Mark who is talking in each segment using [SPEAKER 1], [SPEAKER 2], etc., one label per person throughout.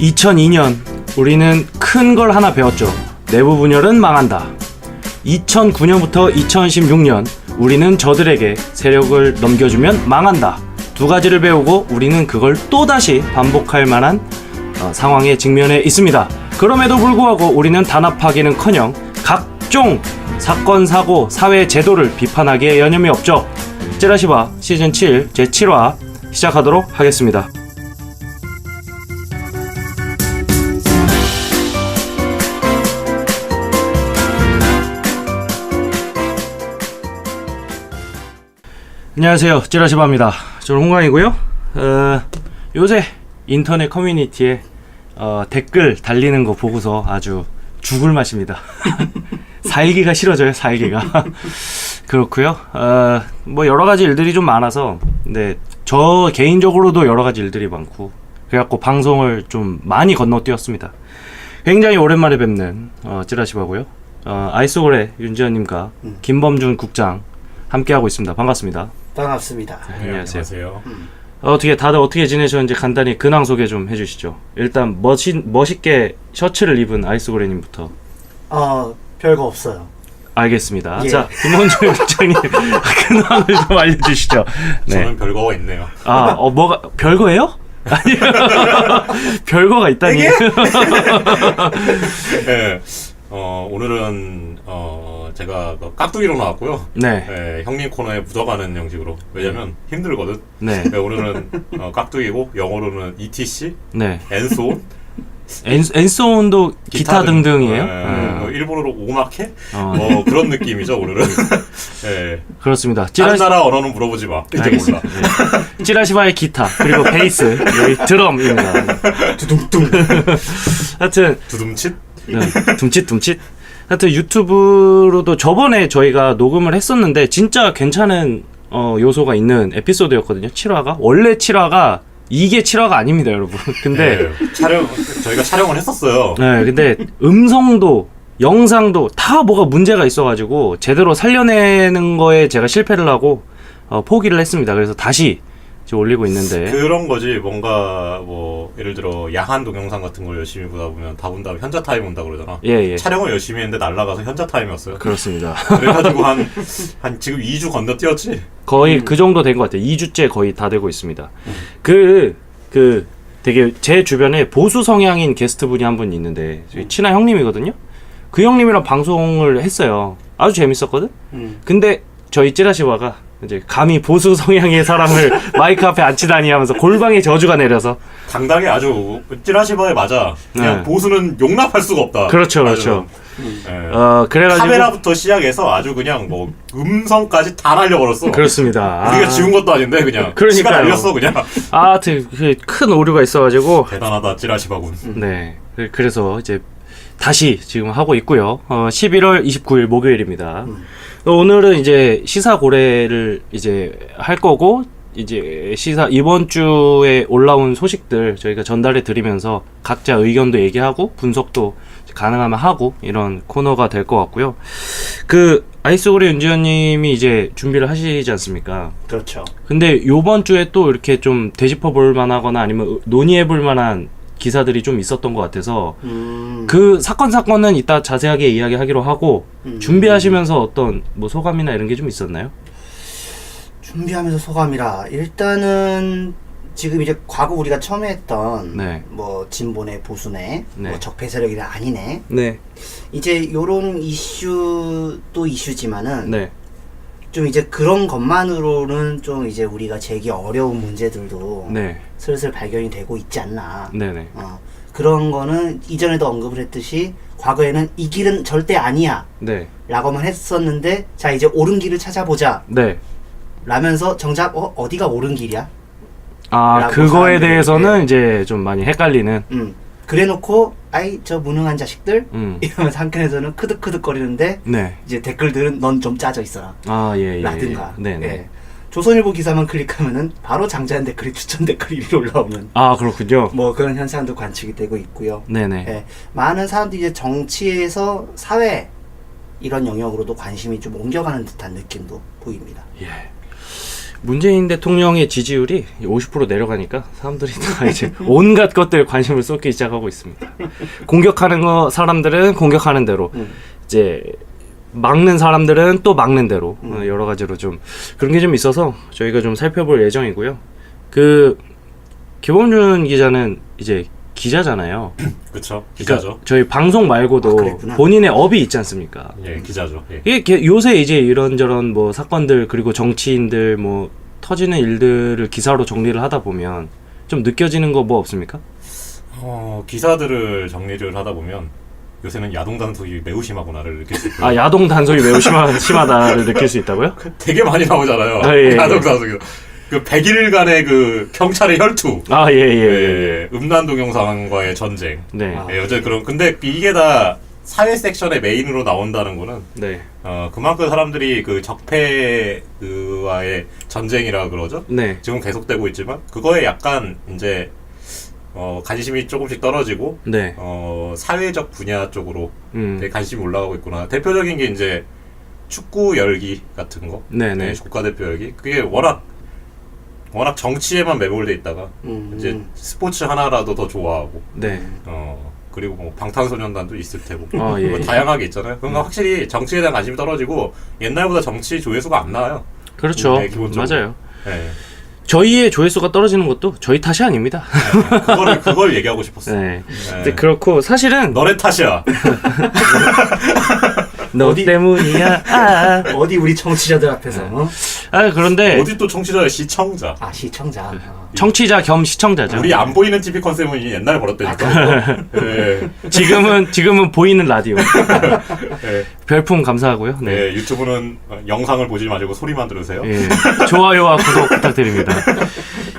[SPEAKER 1] 2002년 우리는 큰 걸 하나 배웠죠. 내부 분열은 망한다. 2009년부터 2016년 우리는 저들에게 세력을 넘겨주면 망한다. 두 가지를 배우고 우리는 그걸 또다시 반복할 만한 상황에 직면해 있습니다. 그럼에도 불구하고 우리는 단합하기는커녕 각종 사건, 사고, 사회 제도를 비판하기에 여념이 없죠. 찌라시바 시즌 7 제7화 시작하도록 하겠습니다. 안녕하세요, 찌라시바입니다. 저는 홍광이고요. 요새 인터넷 커뮤니티에 댓글 달리는 거 보고서 아주 죽을 맛입니다. 살기가 싫어져요, 살기가. 그렇고요. 뭐 여러 가지 일들이 좀 많아서, 근데 저 개인적으로도 여러 가지 일들이 많고, 그래갖고 방송을 좀 많이 건너뛰었습니다. 굉장히 오랜만에 뵙는 찌라시바고요. 아이스홀의 윤지현님과 김범준 국장 함께하고 있습니다. 반갑습니다.
[SPEAKER 2] 반갑습니다.
[SPEAKER 1] 네, 안녕하세요.
[SPEAKER 2] 음.
[SPEAKER 1] 다들 어떻게 지내셨는지 간단히 근황 소개 좀 해주시죠. 일단 멋있게 셔츠를 입은 아이스고래님부터.
[SPEAKER 2] 별거 없어요.
[SPEAKER 1] 알겠습니다.
[SPEAKER 2] 예.
[SPEAKER 1] 자, 김원준 국장님 근황을 좀 알려주시죠. 네.
[SPEAKER 3] 저는 별거가 있네요.
[SPEAKER 1] 뭐가 별거예요? 아니요. 별거가 있다니.
[SPEAKER 3] 네. 오늘은 제가 깍두기로 나왔고요.
[SPEAKER 1] 네.
[SPEAKER 3] 네, 형님 코너에 묻어가는 형식으로. 왜냐면 힘들거든.
[SPEAKER 1] 네.
[SPEAKER 3] 네, 오늘은 깍두기고 영어로는 ETC,
[SPEAKER 1] 네.
[SPEAKER 3] 엔소온,
[SPEAKER 1] 엔소온도 기타 등등이에요.
[SPEAKER 3] 네, 일본어로 오마케? 그런 느낌이죠 오늘은. 네.
[SPEAKER 1] 그렇습니다.
[SPEAKER 3] 다른 나라 언어는 물어보지 마. 이제 몰라.
[SPEAKER 1] 네. 찌라시바의 기타 그리고 베이스 여기 드럼입니다.
[SPEAKER 2] 두둥둥.
[SPEAKER 1] 하여튼
[SPEAKER 3] 두둠칫?
[SPEAKER 1] 네, 둠칫. 하여튼 유튜브로도 저번에 저희가 녹음을 했었는데 진짜 괜찮은 요소가 있는 에피소드였거든요. 7화가 원래 7화가 이게 7화가 아닙니다, 여러분. 근데
[SPEAKER 3] 저희가 촬영을 했었어요.
[SPEAKER 1] 네, 근데 음성도 영상도 다 뭐가 문제가 있어가지고 제대로 살려내는 거에 제가 실패를 하고 포기를 했습니다. 그래서 다시 지금 올리고 있는데
[SPEAKER 3] 그런 거지. 뭔가 뭐 예를 들어 야한 동영상 같은 걸 열심히 보다 보면 다 본 다음에 현자 타임 온다 그러잖아.
[SPEAKER 1] 예.
[SPEAKER 3] 촬영을 열심히 했는데 날라가서 현자 타임이었어요.
[SPEAKER 1] 그렇습니다.
[SPEAKER 3] 그래가지고 한 지금 2주 건너뛰었지.
[SPEAKER 1] 거의 그 정도 된 것 같아요. 2주째 거의 다 되고 있습니다. 되게 제 주변에 보수 성향인 게스트분이 한 분 있는데 친한 형님이거든요. 그 형님이랑 방송을 했어요. 아주 재밌었거든. 근데 저희 찌라시바가 이제 감히 보수 성향의 사람을 마이크 앞에 앉히다니 하면서 골방에 저주가 내려서
[SPEAKER 3] 당당히 아주 찌라시바에 맞아. 그냥
[SPEAKER 1] 네.
[SPEAKER 3] 보수는 용납할 수가 없다.
[SPEAKER 1] 그렇죠.
[SPEAKER 3] 네.
[SPEAKER 1] 그래가지고
[SPEAKER 3] 카메라부터 시작해서 아주 그냥 뭐 음성까지 다 날려버렸어.
[SPEAKER 1] 그렇습니다.
[SPEAKER 3] 우리가 지운 것도 아닌데 그냥
[SPEAKER 1] 그러니까요.
[SPEAKER 3] 시간 날렸어 그냥.
[SPEAKER 1] 하여튼 큰 오류가 있어가지고
[SPEAKER 3] 대단하다 찌라시바군.
[SPEAKER 1] 네. 그래서 이제 다시 지금 하고 있고요. 11월 29일 목요일입니다. 오늘은 이제 시사 고래를 이제 할 거고, 이제 이번 주에 올라온 소식들 저희가 전달해 드리면서 각자 의견도 얘기하고 분석도 가능하면 하고 이런 코너가 될 것 같고요. 아이스고래 윤지현님이 이제 준비를 하시지 않습니까?
[SPEAKER 2] 그렇죠.
[SPEAKER 1] 근데 요번 주에 또 이렇게 좀 되짚어 볼 만하거나 아니면 논의해 볼 만한 기사들이 좀 있었던 것 같아서 그 사건은 이따 자세하게 이야기하기로 하고 준비하시면서 어떤 뭐 소감이나 이런 게 좀 있었나요?
[SPEAKER 2] 준비하면서 소감이라 일단은 지금 이제 과거 우리가 처음에 했던
[SPEAKER 1] 네.
[SPEAKER 2] 뭐 진보네 보수네
[SPEAKER 1] 네.
[SPEAKER 2] 뭐 적폐 세력이라 아니네
[SPEAKER 1] 네.
[SPEAKER 2] 이제 요런 이슈도 이슈지만은
[SPEAKER 1] 네.
[SPEAKER 2] 좀 이제 그런 것만으로는 좀 이제 우리가 제기 어려운 문제들도
[SPEAKER 1] 네.
[SPEAKER 2] 슬슬 발견이 되고 있지 않나.
[SPEAKER 1] 네네.
[SPEAKER 2] 그런 거는 이전에도 언급을 했듯이 과거에는 이 길은 절대 아니야
[SPEAKER 1] 네.
[SPEAKER 2] 라고만 했었는데 자 이제 옳은 길을 찾아보자
[SPEAKER 1] 네.
[SPEAKER 2] 라면서 정작 어디가 옳은 길이야?
[SPEAKER 1] 그거에 대해서는
[SPEAKER 2] 네.
[SPEAKER 1] 이제 좀 많이 헷갈리는.
[SPEAKER 2] 그래놓고 아이 저 무능한 자식들 이러면서 한편에서는 크득크득거리는데
[SPEAKER 1] 네.
[SPEAKER 2] 이제 댓글들은 넌 좀 짜져 있어라
[SPEAKER 1] 예.
[SPEAKER 2] 라든가.
[SPEAKER 1] 네네.
[SPEAKER 2] 예. 조선일보 기사만 클릭하면은 바로 장자연 댓글이 추천 댓글이 위로 올라오는
[SPEAKER 1] 그렇군요.
[SPEAKER 2] 뭐 그런 현상도 관측이 되고 있고요.
[SPEAKER 1] 네네.
[SPEAKER 2] 예. 많은 사람들이 이제 정치에서 사회 이런 영역으로도 관심이 좀 옮겨가는 듯한 느낌도 보입니다.
[SPEAKER 1] 예. 문재인 대통령의 지지율이 50% 내려가니까 사람들이 다 이제 온갖 것들에 관심을 쏟기 시작하고 있습니다. 공격하는 거 사람들은 공격하는 대로 이제 막는 사람들은 또 막는 대로 여러 가지로 좀 그런 게 좀 있어서 저희가 좀 살펴볼 예정이고요. 그 김범준 기자는 이제 기자잖아요.
[SPEAKER 3] 그쵸. 기자죠.
[SPEAKER 1] 그러니까 저희 방송 말고도
[SPEAKER 2] 그랬구나.
[SPEAKER 1] 본인의 업이 있지 않습니까?
[SPEAKER 3] 예, 기자죠. 예.
[SPEAKER 1] 이게 요새 이제 이런저런 뭐 사건들 그리고 정치인들 뭐 터지는 일들을 기사로 정리를 하다 보면 좀 느껴지는 거 뭐 없습니까?
[SPEAKER 3] 기사들을 정리를 하다 보면 요새는 야동 단속이 매우 심하구나를 느낄 수 있고요.
[SPEAKER 1] 아 야동 단속이 매우 심하다를 느낄 수 있다고요?
[SPEAKER 3] 되게 많이 나오잖아요.
[SPEAKER 1] 아, 예,
[SPEAKER 3] 야동
[SPEAKER 1] 예.
[SPEAKER 3] 단속이. 그 100일간의 그 경찰의 혈투.
[SPEAKER 1] 아 예예.
[SPEAKER 3] 예, 음란 동영상과의 전쟁.
[SPEAKER 1] 네.
[SPEAKER 3] 예, 어제 그런 근데 이게 다 사회 섹션의 메인으로 나온다는 거는
[SPEAKER 1] 네.
[SPEAKER 3] 그만큼 사람들이 그 적폐와의 전쟁이라 그러죠.
[SPEAKER 1] 네.
[SPEAKER 3] 지금 계속되고 있지만 그거에 약간 이제 관심이 조금씩 떨어지고
[SPEAKER 1] 네.
[SPEAKER 3] 사회적 분야 쪽으로 되게
[SPEAKER 1] 음.
[SPEAKER 3] 관심이 올라가고 있구나. 대표적인 게 이제 축구 열기 같은 거.
[SPEAKER 1] 네네.
[SPEAKER 3] 네, 국가대표 열기. 그게 워낙 정치에만 매몰돼 있다가 이제 스포츠 하나라도 더 좋아하고
[SPEAKER 1] 네.
[SPEAKER 3] 그리고 뭐 방탄소년단도 있을 테고
[SPEAKER 1] 아, 예.
[SPEAKER 3] 뭐 다양하게 있잖아요. 그러니까 확실히 정치에 대한 관심이 떨어지고 옛날보다 정치 조회수가 안 나와요.
[SPEAKER 1] 그렇죠.
[SPEAKER 3] 네, 기본적으로.
[SPEAKER 1] 맞아요.
[SPEAKER 3] 네.
[SPEAKER 1] 저희의 조회수가 떨어지는 것도 저희 탓이 아닙니다.
[SPEAKER 3] 그걸 얘기하고 싶었어.
[SPEAKER 1] 네.
[SPEAKER 3] 네.
[SPEAKER 1] 근데 그렇고 사실은
[SPEAKER 3] 너네 탓이야.
[SPEAKER 1] 너
[SPEAKER 2] 어디-
[SPEAKER 1] 때문이야. 아.
[SPEAKER 2] 어디 우리 청취자들 앞에서
[SPEAKER 1] 그런데
[SPEAKER 3] 어디 또 청취자야 시청자.
[SPEAKER 2] 시청자.
[SPEAKER 1] 청취자 겸 시청자죠.
[SPEAKER 3] 우리 안 보이는 TV 컨셉은 옛날에 버렸다니까. 네.
[SPEAKER 1] 지금은 보이는 라디오.
[SPEAKER 3] 네.
[SPEAKER 1] 별풍 감사하고요. 네.
[SPEAKER 3] 네, 유튜브는 영상을 보지 마시고 소리만 들으세요.
[SPEAKER 1] 예. 좋아요와 구독 부탁드립니다.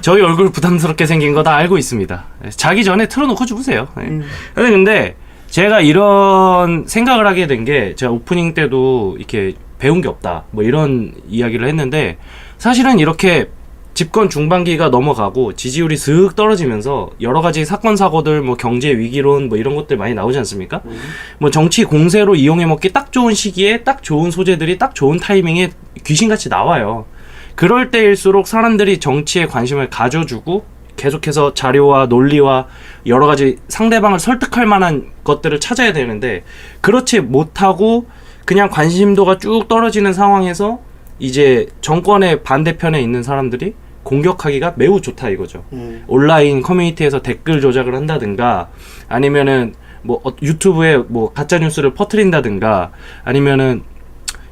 [SPEAKER 1] 저희 얼굴 부담스럽게 생긴 거 다 알고 있습니다. 자기 전에 틀어놓고 주무세요. 네. 근데 제가 이런 생각을 하게 된 게 제가 오프닝 때도 이렇게 배운 게 없다 뭐 이런 이야기를 했는데 사실은 이렇게 집권 중반기가 넘어가고 지지율이 슥 떨어지면서 여러 가지 사건 사고들 뭐 경제 위기론 뭐 이런 것들 많이 나오지 않습니까? 뭐 정치 공세로 이용해 먹기 딱 좋은 시기에 딱 좋은 소재들이 딱 좋은 타이밍에 귀신같이 나와요. 그럴 때일수록 사람들이 정치에 관심을 가져주고 계속해서 자료와 논리와 여러 가지 상대방을 설득할 만한 것들을 찾아야 되는데 그렇지 못하고 그냥 관심도가 쭉 떨어지는 상황에서 이제 정권의 반대편에 있는 사람들이 공격하기가 매우 좋다 이거죠. 온라인 커뮤니티에서 댓글 조작을 한다든가 아니면은 뭐 유튜브에 뭐 가짜 뉴스를 퍼뜨린다든가 아니면은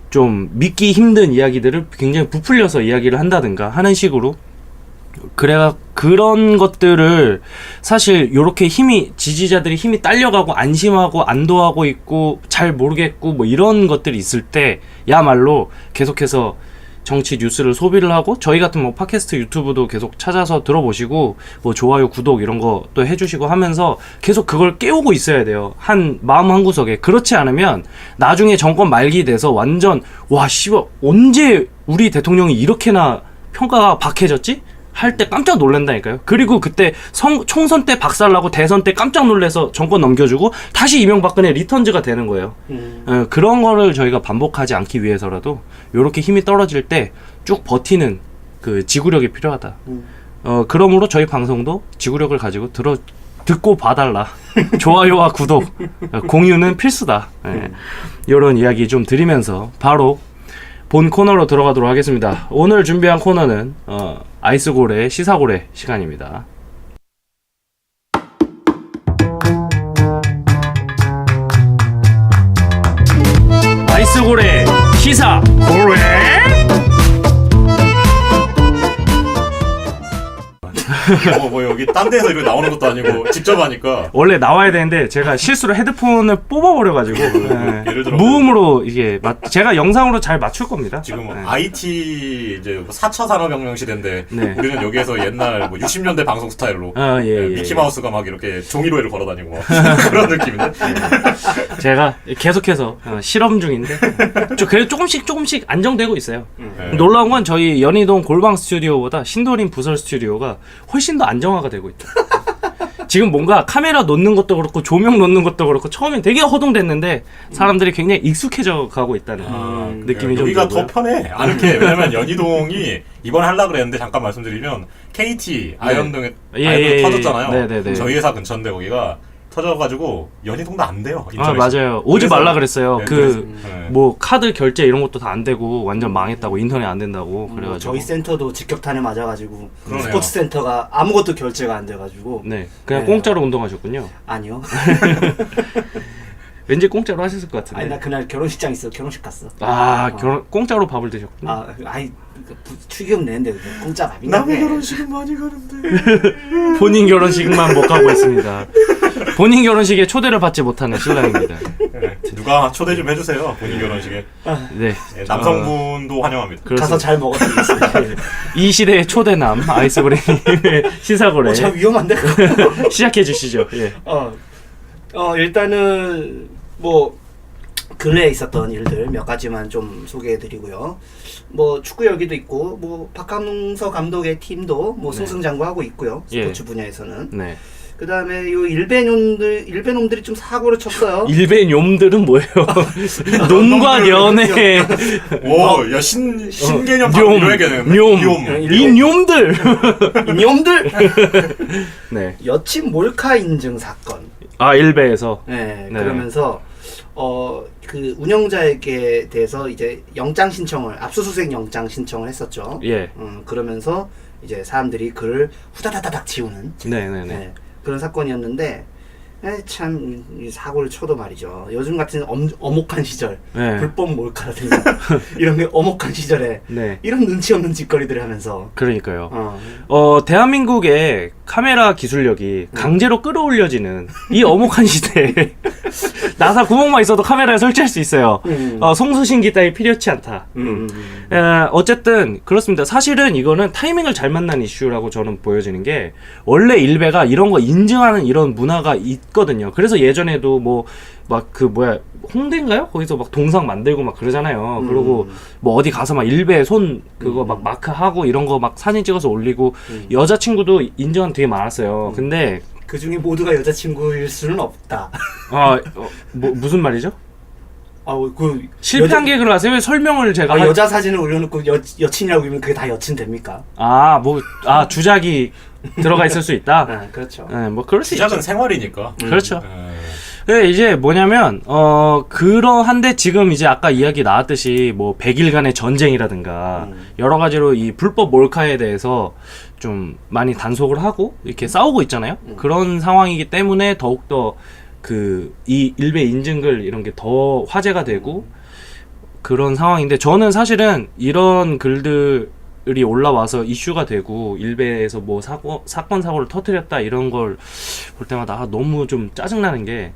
[SPEAKER 1] 좀 믿기 힘든 이야기들을 굉장히 부풀려서 이야기를 한다든가 하는 식으로 그래가 그런 것들을 사실 요렇게 지지자들이 힘이 딸려가고 안심하고 안도하고 있고 잘 모르겠고 뭐 이런 것들이 있을 때야말로 계속해서 정치 뉴스를 소비를 하고 저희 같은 뭐 팟캐스트 유튜브도 계속 찾아서 들어보시고 뭐 좋아요 구독 이런 거 또 해주시고 하면서 계속 그걸 깨우고 있어야 돼요. 한 마음 한구석에. 그렇지 않으면 나중에 정권 말기 돼서 완전 와 씨발 언제 우리 대통령이 이렇게나 평가가 박해졌지? 할 때 깜짝 놀란다니까요. 그리고 그때 총선 때 박살나고 대선 때 깜짝 놀래서 정권 넘겨주고 다시 이명박근혜 리턴즈가 되는 거예요. 그런 거를 저희가 반복하지 않기 위해서라도 요렇게 힘이 떨어질 때 쭉 버티는 그 지구력이 필요하다. 그러므로 저희 방송도 지구력을 가지고 듣고 봐달라. 좋아요와 구독, 공유는 필수다. 이런 이야기 좀 드리면서 바로 본 코너로 들어가도록 하겠습니다. 오늘 준비한 코너는 아이스고래 시사고래 시간입니다. 아이스고래 시사고래.
[SPEAKER 3] 뭐 여기 딴 데서 이렇게 나오는 것도 아니고 직접 하니까
[SPEAKER 1] 원래 나와야 되는데 제가 실수로 헤드폰을 뽑아버려가지고
[SPEAKER 3] 예를 들어
[SPEAKER 1] 무음으로 이게 제가 영상으로 잘 맞출 겁니다.
[SPEAKER 3] 지금
[SPEAKER 1] 네.
[SPEAKER 3] IT 이제 4차 산업혁명 시대인데
[SPEAKER 1] 네.
[SPEAKER 3] 우리는 여기에서 옛날 뭐 60년대 방송 스타일로
[SPEAKER 1] 예.
[SPEAKER 3] 미키마우스가 막 이렇게 종이로에를 걸어다니고 막 그런 느낌인데
[SPEAKER 1] 제가 계속해서 실험 중인데 그래도 조금씩 안정되고 있어요.
[SPEAKER 3] 네.
[SPEAKER 1] 놀라운 건 저희 연희동 골방 스튜디오보다 신도림 부설 스튜디오가 훨씬 더 안정화가 되고 있다. 지금 뭔가 카메라 놓는 것도 그렇고 조명 놓는 것도 그렇고 처음엔 되게 허둥댔는데 사람들이 굉장히 익숙해져 가고 있다는 느낌이 좀
[SPEAKER 3] 여기가
[SPEAKER 1] 들고요.
[SPEAKER 3] 더 편해. 아르케 왜냐면 연희동이 이번에 하려고 그랬는데 잠깐 말씀드리면 KT 아현동에
[SPEAKER 1] 예,
[SPEAKER 3] 터졌잖아요.
[SPEAKER 1] 네네네.
[SPEAKER 3] 저희 회사 근처인데 거기가 터져가지고 연희동도 안 돼요.
[SPEAKER 1] 아
[SPEAKER 3] 인터넷이.
[SPEAKER 1] 맞아요. 오지
[SPEAKER 3] 그래서-
[SPEAKER 1] 말라 그랬어요.
[SPEAKER 3] 네,
[SPEAKER 1] 그
[SPEAKER 3] 네.
[SPEAKER 1] 뭐 카드 결제 이런 것도 다 안 되고 완전 망했다고 인터넷 안 된다고 그래가지고
[SPEAKER 2] 저희 센터도 직격탄에 맞아가지고
[SPEAKER 3] 그러네요.
[SPEAKER 2] 스포츠 센터가 아무것도 결제가 안 돼가지고
[SPEAKER 1] 네 그냥
[SPEAKER 2] 네.
[SPEAKER 1] 공짜로 운동하셨군요.
[SPEAKER 2] 아니요.
[SPEAKER 1] 왠지 공짜로 하셨을 것 같은데.
[SPEAKER 2] 아니 나 그날 결혼식장 있어 결혼식 갔어.
[SPEAKER 1] 공짜로 밥을 드셨군요.
[SPEAKER 2] 축의금 내는데 공짜 밥인가?
[SPEAKER 3] 남의 결혼식은 많이 가는데.
[SPEAKER 1] 본인 결혼식만 못 가고 있습니다. 본인 결혼식에 초대를 받지 못하는 신랑입니다.
[SPEAKER 3] 네. 누가 초대 좀 해주세요. 본인 결혼식에.
[SPEAKER 1] 네.
[SPEAKER 3] 네, 남성분도 환영합니다.
[SPEAKER 2] 가서 잘 먹어드리겠습니다.
[SPEAKER 1] 이 시대의 초대남 아이스브레이님의 시사고래
[SPEAKER 2] 참 위험한데?
[SPEAKER 1] 시작해 주시죠. 예.
[SPEAKER 2] 일단은 뭐 근래에 있었던 일들 몇 가지만 좀 소개해드리고요. 뭐 축구 열기도 있고 뭐 박항서 감독의 팀도 뭐
[SPEAKER 1] 네.
[SPEAKER 2] 승승장구하고 있고요.
[SPEAKER 1] 예.
[SPEAKER 2] 스포츠 분야에서는.
[SPEAKER 1] 네.
[SPEAKER 2] 그 다음에 요 일베놈들이 좀 사고를 쳤어요.
[SPEAKER 1] 일베 뇽들은 뭐예요? 논과 연애
[SPEAKER 3] 오, 야 신개념
[SPEAKER 1] 뇽,
[SPEAKER 3] 이뤄야겠네.
[SPEAKER 1] 뇽, 이 뇽들.
[SPEAKER 2] 이놈들
[SPEAKER 1] 네.
[SPEAKER 2] 여친 몰카 인증 사건.
[SPEAKER 1] 아 일베에서.
[SPEAKER 2] 네,
[SPEAKER 1] 네.
[SPEAKER 2] 그러면서 그 운영자에게 대해서 이제 영장 신청을 압수수색 영장 신청을 했었죠.
[SPEAKER 1] 예.
[SPEAKER 2] 그러면서 이제 사람들이 그를 후다다다닥 지우는
[SPEAKER 1] 네네네.
[SPEAKER 2] 네, 그런 사건이었는데 참 이 사고를 쳐도 말이죠. 요즘 같은 어목한 시절,
[SPEAKER 1] 네.
[SPEAKER 2] 불법 몰카라든가 이런 게 어목한 시절에
[SPEAKER 1] 네.
[SPEAKER 2] 이런 눈치 없는 짓거리들을 하면서
[SPEAKER 1] 그러니까요. 대한민국의 카메라 기술력이 강제로 끌어올려지는 이 어목한 시대에 나사 구멍만 있어도 카메라에 설치할 수 있어요. 송수신기 따위 필요치 않다. 어쨌든 그렇습니다. 사실은 이거는 타이밍을 잘 만난 이슈라고 저는 보여지는 게 원래 일베가 이런 거 인증하는 이런 문화가 있거든요. 그래서 예전에도 뭐 막 그 뭐야 홍대인가요? 거기서 막 동상 만들고 막 그러잖아요. 그리고 뭐 어디 가서 막 일베 손 그거 막 마크하고 이런 거 막 사진 찍어서 올리고 여자친구도 인증한 되게 많았어요. 근데
[SPEAKER 2] 그 중에 모두가 여자친구일 수는 없다.
[SPEAKER 1] 뭐 무슨 말이죠?
[SPEAKER 2] 그
[SPEAKER 1] 실패한 게 그걸 아세요? 왜 설명을 제가
[SPEAKER 2] 여자 사진을 올려놓고 여친이라고 그러면 그게 다 여친 됩니까?
[SPEAKER 1] 주작이 들어가 있을 수 있다.
[SPEAKER 2] 네, 그렇죠.
[SPEAKER 1] 네, 뭐 그럴 수 있죠.
[SPEAKER 3] 시작은 생활이니까.
[SPEAKER 1] 그렇죠. 네, 이제 뭐냐면 그러한데 지금 이제 아까 이야기 나왔듯이 뭐 100일간의 전쟁이라든가 여러 가지로 이 불법 몰카에 대해서 좀 많이 단속을 하고 이렇게 싸우고 있잖아요. 그런 상황이기 때문에 더욱더 이 일베 인증글 이런 게 더 화제가 되고 그런 상황인데 저는 사실은 이런 글들이 올라와서 이슈가 되고 일베에서 뭐 사건 사고를 터뜨렸다 이런 걸 볼 때마다 너무 좀 짜증나는 게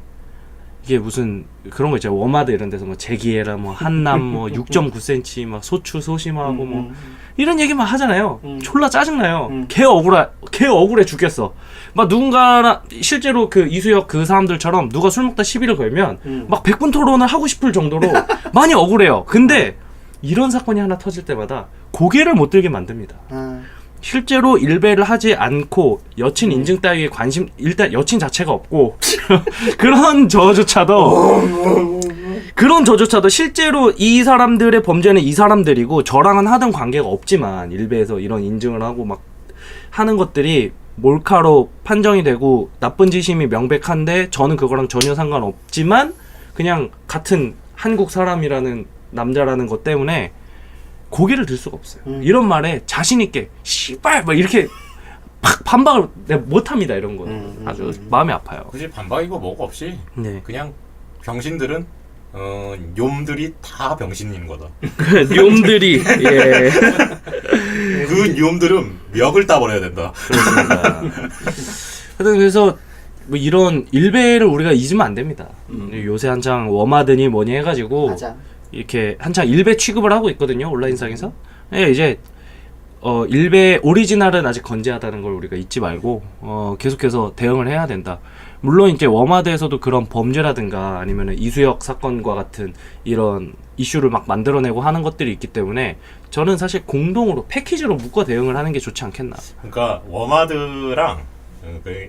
[SPEAKER 1] 이게 무슨 그런 거 있잖아요. 워마드 이런 데서 뭐 제기해라 뭐 한남 뭐 6.9cm 막 소추 소심하고 뭐 이런 얘기만 하잖아요. 졸라 짜증나요. 개 억울해 죽겠어. 막 누군가나 실제로 그 이수혁 그 사람들처럼 누가 술 먹다 시비를 걸면 막 100분 토론을 하고 싶을 정도로 많이 억울해요. 근데 이런 사건이 하나 터질 때마다 고개를 못 들게 만듭니다. 실제로 일배를 하지 않고 여친 인증 따위에 관심 일단 여친 자체가 없고 그런 저조차도 실제로 이 사람들의 범죄는 이 사람들이고 저랑은 하던 관계가 없지만 일베에서 이런 인증을 하고 막 하는 것들이 몰카로 판정이 되고 나쁜 짓임이 명백한데 저는 그거랑 전혀 상관없지만 그냥 같은 한국 사람이라는 남자라는 것 때문에 고개를 들 수가 없어요. 이런 말에 자신 있게 씨발 막 이렇게 팍 반박을 내가 못합니다. 이런 거는 아주 마음이 아파요.
[SPEAKER 3] 굳이 반박이고 뭐고 없이
[SPEAKER 1] 네.
[SPEAKER 3] 그냥 병신들은 뇽들이 다 병신인 거다.
[SPEAKER 1] 뇽들이 예.
[SPEAKER 3] 그 뇽들은 멱을 따버려야 된다.
[SPEAKER 1] 그렇습니다. 하여튼 그래서 뭐 이런 일베를 우리가 잊으면 안 됩니다. 요새 한창 워마드니 뭐니 해가지고
[SPEAKER 2] 맞아.
[SPEAKER 1] 이렇게 한창 일베 취급을 하고 있거든요. 온라인상에서. 예, 이제 일베 오리지널은 아직 건재하다는 걸 우리가 잊지 말고 계속해서 대응을 해야 된다. 물론 이제 워마드에서도 그런 범죄라든가 아니면 이수혁 사건과 같은 이런 이슈를 막 만들어내고 하는 것들이 있기 때문에 저는 사실 공동으로 패키지로 묶어 대응을 하는 게 좋지 않겠나.
[SPEAKER 3] 그러니까 워마드랑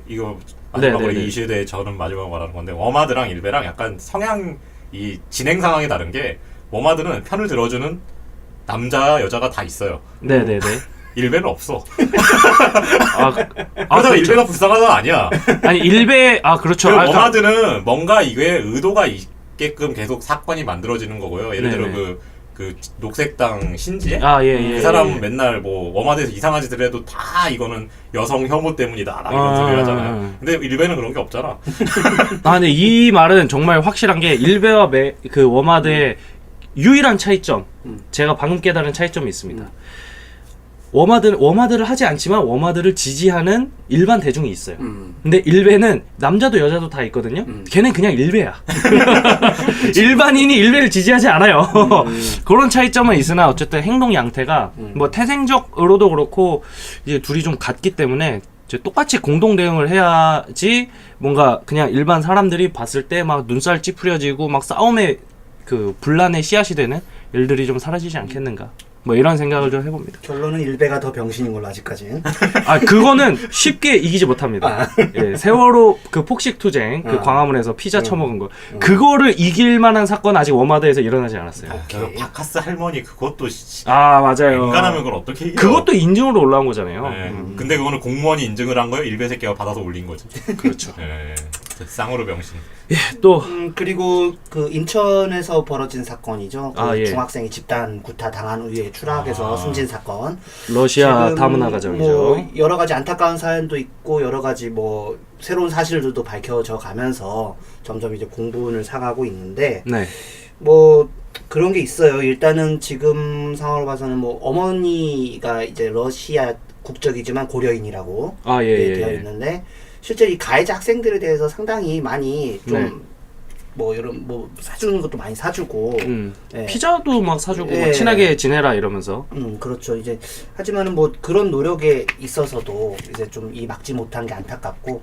[SPEAKER 3] 이거 마지막으로
[SPEAKER 1] 네네네.
[SPEAKER 3] 이 이슈에 대해 저는 마지막으로 말하는 건데 워마드랑 일베랑 약간 성향 이 진행 상황이 다른 게 워마드는 편을 들어주는 남자 여자가 다 있어요.
[SPEAKER 1] 네네네.
[SPEAKER 3] 일베는 없어.
[SPEAKER 1] 그렇죠.
[SPEAKER 3] 그러다가 일베가 불쌍하다 아니야.
[SPEAKER 1] 아니 일베 그렇죠. 그러니까
[SPEAKER 3] 워마드는 뭔가 이게 의도가 있게끔 계속 사건이 만들어지는 거고요. 예를 들어
[SPEAKER 1] 네네.
[SPEAKER 3] 그 녹색당 신지
[SPEAKER 1] 예.
[SPEAKER 3] 그 사람 맨날 뭐 워마드에서 이상한 짓을 해도 다 이거는 여성 혐오 때문이다 막 이런 소리 하잖아요. 근데 일베는 그런 게 없잖아.
[SPEAKER 1] 근데 이 말은 정말 확실한 게 일베와 그 워마드의 유일한 차이점. 제가 방금 깨달은 차이점이 있습니다. 워마드를 하지 않지만 워마드를 지지하는 일반 대중이 있어요. 근데 일베는 남자도 여자도 다 있거든요. 걔는 그냥 일베야. 일반인이 일베를 지지하지 않아요. 그런 차이점은 있으나 어쨌든 행동 양태가 뭐 태생적으로도 그렇고 이제 둘이 좀 같기 때문에 이제 똑같이 공동 대응을 해야지 뭔가 그냥 일반 사람들이 봤을 때 막 눈살 찌푸려지고 막 싸움의 그 분란의 씨앗이 되는 일들이 좀 사라지지 않겠는가. 뭐 이런 생각을 좀 해봅니다.
[SPEAKER 2] 결론은 일베가 더 병신인 걸로 아직까지는.
[SPEAKER 1] 그거는 쉽게 이기지 못합니다. 예, 세월호 그 폭식 투쟁, 그 광화문에서 피자 처먹은 거, 그거를 이길 만한 사건 아직 워마드에서 일어나지 않았어요.
[SPEAKER 3] 저 바카스 할머니 그것도
[SPEAKER 1] 맞아요.
[SPEAKER 3] 인간하면 그걸 어떻게 이겨?
[SPEAKER 1] 그것도 인증으로 올라온 거잖아요.
[SPEAKER 3] 네. 근데 그거는 공무원이 인증을 한 거예요. 일베 새끼가 받아서 올린 거지.
[SPEAKER 1] 그렇죠.
[SPEAKER 3] 네. 쌍으로 병신.
[SPEAKER 1] 또
[SPEAKER 2] 그리고 그 인천에서 벌어진 사건이죠. 그
[SPEAKER 1] 예.
[SPEAKER 2] 중학생이 집단 구타 당한 후에 추락해서 숨진 사건.
[SPEAKER 1] 러시아
[SPEAKER 2] 지금
[SPEAKER 1] 다문화 가정이죠.
[SPEAKER 2] 뭐 여러 가지 안타까운 사연도 있고 여러 가지 뭐 새로운 사실들도 밝혀져 가면서 점점 이제 공분을 사가고 있는데
[SPEAKER 1] 네.
[SPEAKER 2] 뭐 그런 게 있어요. 일단은 지금 상황을 봐서는 뭐 어머니가 이제 러시아 국적이지만 고려인이라고
[SPEAKER 1] 예.
[SPEAKER 2] 되어 있는데 실제 이 가해자 학생들에 대해서 상당히 많이 좀
[SPEAKER 1] 네.
[SPEAKER 2] 뭐 이런 뭐 사주는 것도 많이 사주고 예.
[SPEAKER 1] 피자도 막 사주고
[SPEAKER 2] 예.
[SPEAKER 1] 막 친하게 지내라 이러면서.
[SPEAKER 2] 그렇죠. 이제 하지만은 뭐 그런 노력에 있어서도 이제 좀 이 막지 못한 게 안타깝고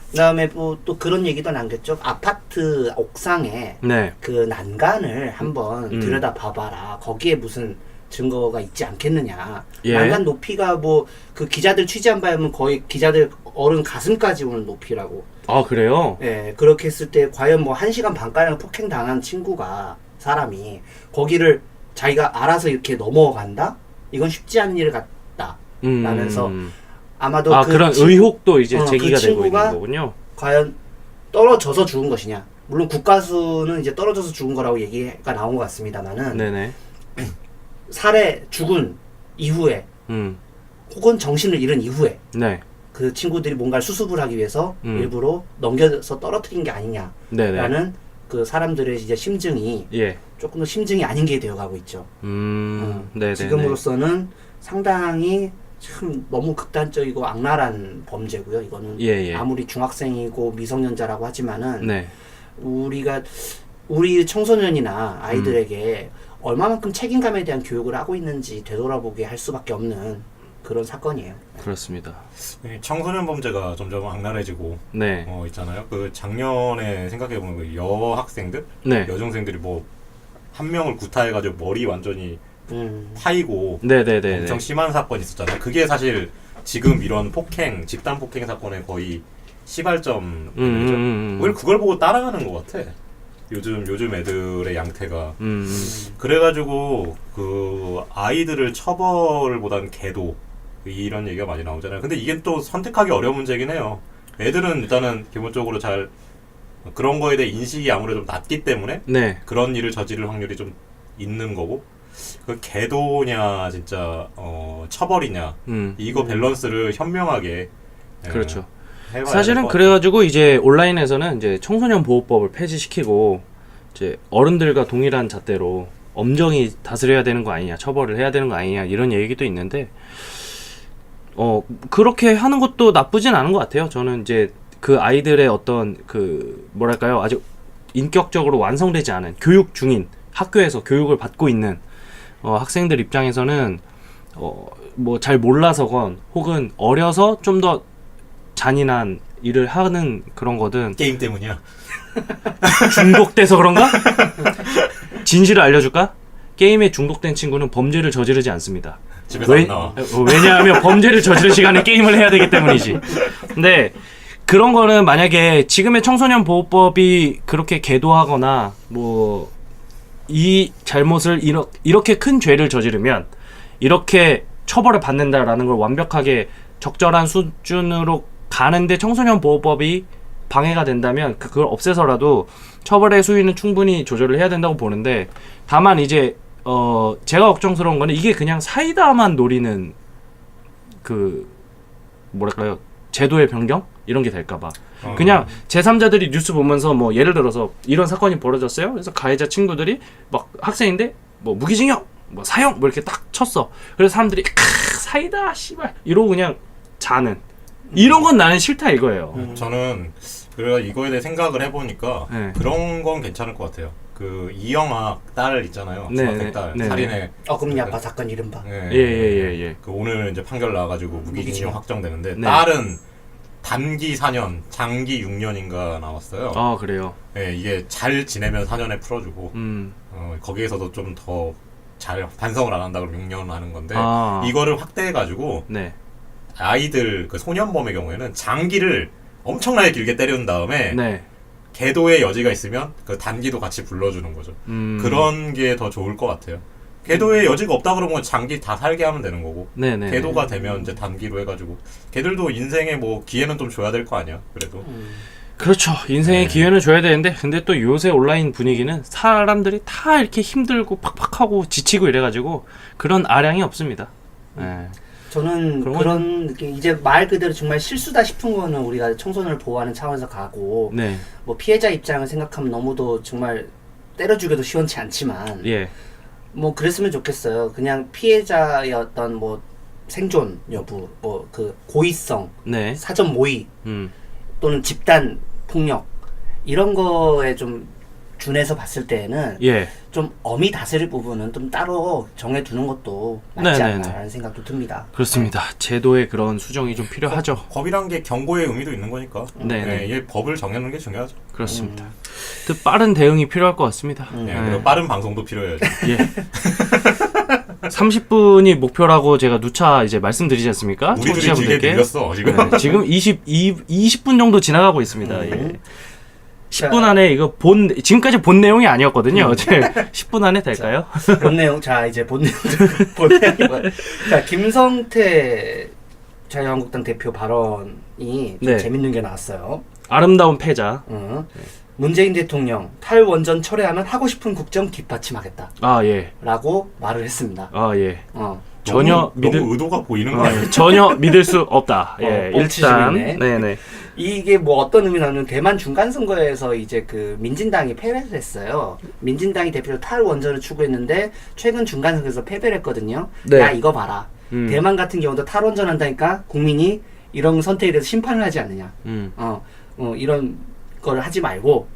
[SPEAKER 2] 그다음에 뭐 또 그런 얘기도 나겠죠. 아파트 옥상에
[SPEAKER 1] 네.
[SPEAKER 2] 그 난간을 한번 들여다 봐봐라. 거기에 무슨 증거가 있지 않겠느냐.
[SPEAKER 1] 예.
[SPEAKER 2] 난간 높이가 뭐 그 기자들 취재한 바에 면 거의 기자들 어른 가슴까지 오는 높이라고.
[SPEAKER 1] 그래요?
[SPEAKER 2] 예, 그렇게 했을 때 과연 뭐 1시간 반가량 폭행 당한 친구가 사람이 거기를 자기가 알아서 이렇게 넘어간다? 이건 쉽지 않은 일 같다. 라면서 아마도
[SPEAKER 1] 그런 의혹도 이제 제기가
[SPEAKER 2] 그
[SPEAKER 1] 되고 있는
[SPEAKER 2] 친구가
[SPEAKER 1] 거군요.
[SPEAKER 2] 과연 떨어져서 죽은 것이냐. 물론 국가수는 이제 떨어져서 죽은 거라고 얘기가 나온 것 같습니다만은
[SPEAKER 1] 네네.
[SPEAKER 2] 죽은 이후에 혹은 정신을 잃은 이후에
[SPEAKER 1] 네.
[SPEAKER 2] 그 친구들이 뭔가를 수습을 하기 위해서 일부러 넘겨서 떨어뜨린 게 아니냐라는
[SPEAKER 1] 네네.
[SPEAKER 2] 그 사람들의 이제 심증이
[SPEAKER 1] 예.
[SPEAKER 2] 조금 더 심증이 아닌 게 되어가고 있죠.
[SPEAKER 1] 네네.
[SPEAKER 2] 지금으로서는 상당히 참 너무 극단적이고 악랄한 범죄고요. 이거는
[SPEAKER 1] 예.
[SPEAKER 2] 아무리 중학생이고 미성년자라고 하지만은
[SPEAKER 1] 네.
[SPEAKER 2] 우리 청소년이나 아이들에게 얼마만큼 책임감에 대한 교육을 하고 있는지 되돌아보게 할 수밖에 없는 그런 사건이에요.
[SPEAKER 1] 그렇습니다.
[SPEAKER 3] 청소년 범죄가 점점 악랄해지고
[SPEAKER 1] 네.
[SPEAKER 3] 있잖아요. 그 작년에 생각해보면 그 여학생들,
[SPEAKER 1] 네.
[SPEAKER 3] 여중생들이 뭐 한 명을 구타해가지고 머리 완전히 파이고
[SPEAKER 1] 네네네.
[SPEAKER 3] 엄청 심한 사건이 있었잖아요. 그게 사실 지금 이런 집단 폭행 사건의 거의 시발점이죠. 오히려 그걸 보고 따라가는 것 같아. 요즘 애들의 양태가. 그래가지고 그 아이들을 처벌보다는 계도 이런 얘기가 많이 나오잖아요. 근데 이게 또 선택하기 어려운 문제긴 해요. 애들은 일단은 기본적으로 잘 그런 거에 대해 인식이 아무래도 좀 낮기 때문에
[SPEAKER 1] 네.
[SPEAKER 3] 그런 일을 저지를 확률이 좀 있는 거고, 그 계도냐 진짜 처벌이냐 이거 밸런스를 현명하게
[SPEAKER 1] 그렇죠.
[SPEAKER 3] 해봐야
[SPEAKER 1] 사실은
[SPEAKER 3] 될것
[SPEAKER 1] 그래가지고 이제 온라인에서는 이제 청소년 보호법을 폐지시키고 이제 어른들과 동일한 잣대로 엄정히 다스려야 되는 거 아니냐, 처벌을 해야 되는 거 아니냐 이런 얘기도 있는데 그렇게 하는 것도 나쁘진 않은 것 같아요. 저는 이제 그 아이들의 어떤 그 뭐랄까요, 아직 인격적으로 완성되지 않은 교육 중인 학교에서 교육을 받고 있는 학생들 입장에서는 뭐 잘 몰라서건 혹은 어려서 좀 더 잔인한 일을 하는 그런 거든
[SPEAKER 3] 게임 때문이야.
[SPEAKER 1] 중독돼서 그런가? 진실을 알려줄까? 게임에 중독된 친구는 범죄를 저지르지 않습니다.
[SPEAKER 3] 집에서 안 나와.
[SPEAKER 1] 왜냐하면 범죄를 저지를 시간에 게임을 해야 되기 때문이지. 근데 그런 거는 만약에 지금의 청소년 보호법이 그렇게 계도하거나 뭐 이 잘못을 이렇게 큰 죄를 저지르면 이렇게 처벌을 받는다라는 걸 완벽하게 적절한 수준으로 가는데 청소년 보호법이 방해가 된다면 그걸 없애서라도 처벌의 수위는 충분히 조절을 해야 된다고 보는데, 다만 이제 제가 걱정스러운 거는 이게 그냥 사이다만 노리는 그 뭐랄까요, 제도의 변경 이런 게 될까봐. 그냥 제3자들이 뉴스 보면서 뭐 예를 들어서 이런 사건이 벌어졌어요. 그래서 가해자 친구들이 막 학생인데 뭐 무기징역, 뭐 사형 뭐 이렇게 딱 쳤어. 그래서 사람들이 사이다 씨발 이러고 그냥 자는 이런 건 나는 싫다 이거예요.
[SPEAKER 3] 저는 그래서 이거에 대해 생각을 해보니까
[SPEAKER 1] 네.
[SPEAKER 3] 그런 건 괜찮을 것 같아요. 그 이영학 딸 있잖아요.
[SPEAKER 1] 네,
[SPEAKER 3] 중학생 딸
[SPEAKER 1] 네,
[SPEAKER 3] 살인의
[SPEAKER 2] 어금니 아빠 사건 이른바.
[SPEAKER 3] 네.
[SPEAKER 1] 예.
[SPEAKER 3] 그 오늘 이제 판결 나와가지고 무기징역 확정되는데
[SPEAKER 1] 네.
[SPEAKER 3] 딸은 단기 4년, 장기 6년인가 나왔어요.
[SPEAKER 1] 아 그래요.
[SPEAKER 3] 네, 이게 잘 지내면 4년에 풀어주고
[SPEAKER 1] 음.
[SPEAKER 3] 거기에서도 좀 더 잘 반성을 안 한다 그러면 6년 하는 건데
[SPEAKER 1] 아.
[SPEAKER 3] 이거를 확대해가지고
[SPEAKER 1] 네.
[SPEAKER 3] 아이들 그 소년범의 경우에는 장기를 엄청나게 길게 때린 다음에
[SPEAKER 1] 네.
[SPEAKER 3] 계도의 여지가 있으면 그 단기도 같이 불러주는 거죠. 그런 게 더 좋을 것 같아요. 계도의 여지가 없다 그러면 장기 다 살게 하면 되는 거고
[SPEAKER 1] 네네.
[SPEAKER 3] 계도가 되면 이제 단기로 해가지고 걔들도 인생에 뭐 기회는 좀 줘야 될 거 아니야. 그래도
[SPEAKER 1] 그렇죠. 인생의
[SPEAKER 3] 네.
[SPEAKER 1] 기회는 줘야 되는데 근데 또 요새 온라인 분위기는 사람들이 다 이렇게 힘들고 팍팍하고 지치고 이래가지고 그런 아량이 없습니다. 네.
[SPEAKER 2] 저는 그런 느낌, 이제 말 그대로 정말 실수다 싶은 거는 우리가 청소년을 보호하는 차원에서 가고
[SPEAKER 1] 네.
[SPEAKER 2] 뭐 피해자 입장을 생각하면 너무도 정말 때려주기도 시원치 않지만
[SPEAKER 1] 예.
[SPEAKER 2] 뭐 그랬으면 좋겠어요. 그냥 피해자의 어떤 뭐 생존 여부, 뭐 그 고의성,
[SPEAKER 1] 네.
[SPEAKER 2] 사전 모의
[SPEAKER 1] 음.
[SPEAKER 2] 또는 집단 폭력 이런 거에 좀 준해서 봤을 때에는
[SPEAKER 1] 예.
[SPEAKER 2] 좀 엄히 다스릴 부분은 좀 따로 정해두는 것도 맞지
[SPEAKER 1] 네네네.
[SPEAKER 2] 않나라는 생각도 듭니다.
[SPEAKER 1] 그렇습니다. 제도의 그런 수정이 좀 필요하죠.
[SPEAKER 3] 법이란 게 경고의 의미도 있는 거니까
[SPEAKER 1] 네네.
[SPEAKER 3] 이게 법을 정해놓는 게 중요하죠.
[SPEAKER 1] 그렇습니다. 더 빠른 대응이 필요할 것 같습니다.
[SPEAKER 3] 네,
[SPEAKER 1] 네.
[SPEAKER 3] 그리고 빠른 방송도 필요해야죠.
[SPEAKER 1] 예. 30분이 목표라고 제가 누차 이제 말씀드리지 않습니까?
[SPEAKER 3] 우리들이 길게
[SPEAKER 1] 청취자분들께.
[SPEAKER 3] 밀렸어 지금.
[SPEAKER 1] 네, 지금 20분 정도 지나가고 있습니다. 예. 10분 안에 이거 지금까지 본 내용이 아니었거든요. 10분 안에 될까요?
[SPEAKER 2] 본 내용, 자 이제 본 내용 본 내용이 뭐야? 자 김성태 자유한국당 대표 발언이 좀
[SPEAKER 1] 네.
[SPEAKER 2] 재밌는 게 나왔어요.
[SPEAKER 1] 아름다운 패자.
[SPEAKER 2] 문재인 대통령 탈원전 철회하면 하고 싶은 국정 뒷받침하겠다.
[SPEAKER 1] 아 예.
[SPEAKER 2] 라고 말을 했습니다.
[SPEAKER 1] 아 예.
[SPEAKER 3] 너무 의도가 보이는 거 아니에요?
[SPEAKER 1] 전혀 믿을 수 없다. 예. 일단
[SPEAKER 2] 뻥치심이네.
[SPEAKER 1] 네네.
[SPEAKER 2] 이게 뭐 어떤 의미냐면 대만 중간 선거에서 이제 그 민진당이 패배를 했어요. 민진당이 대표로 탈원전을 추구했는데 최근 중간 선거에서 패배를 했거든요.
[SPEAKER 1] 네.
[SPEAKER 2] 야 이거 봐라. 대만 같은 경우도 탈원전 한다니까 국민이 이런 선택에 대해서 심판을 하지 않느냐. 이런 걸 하지 말고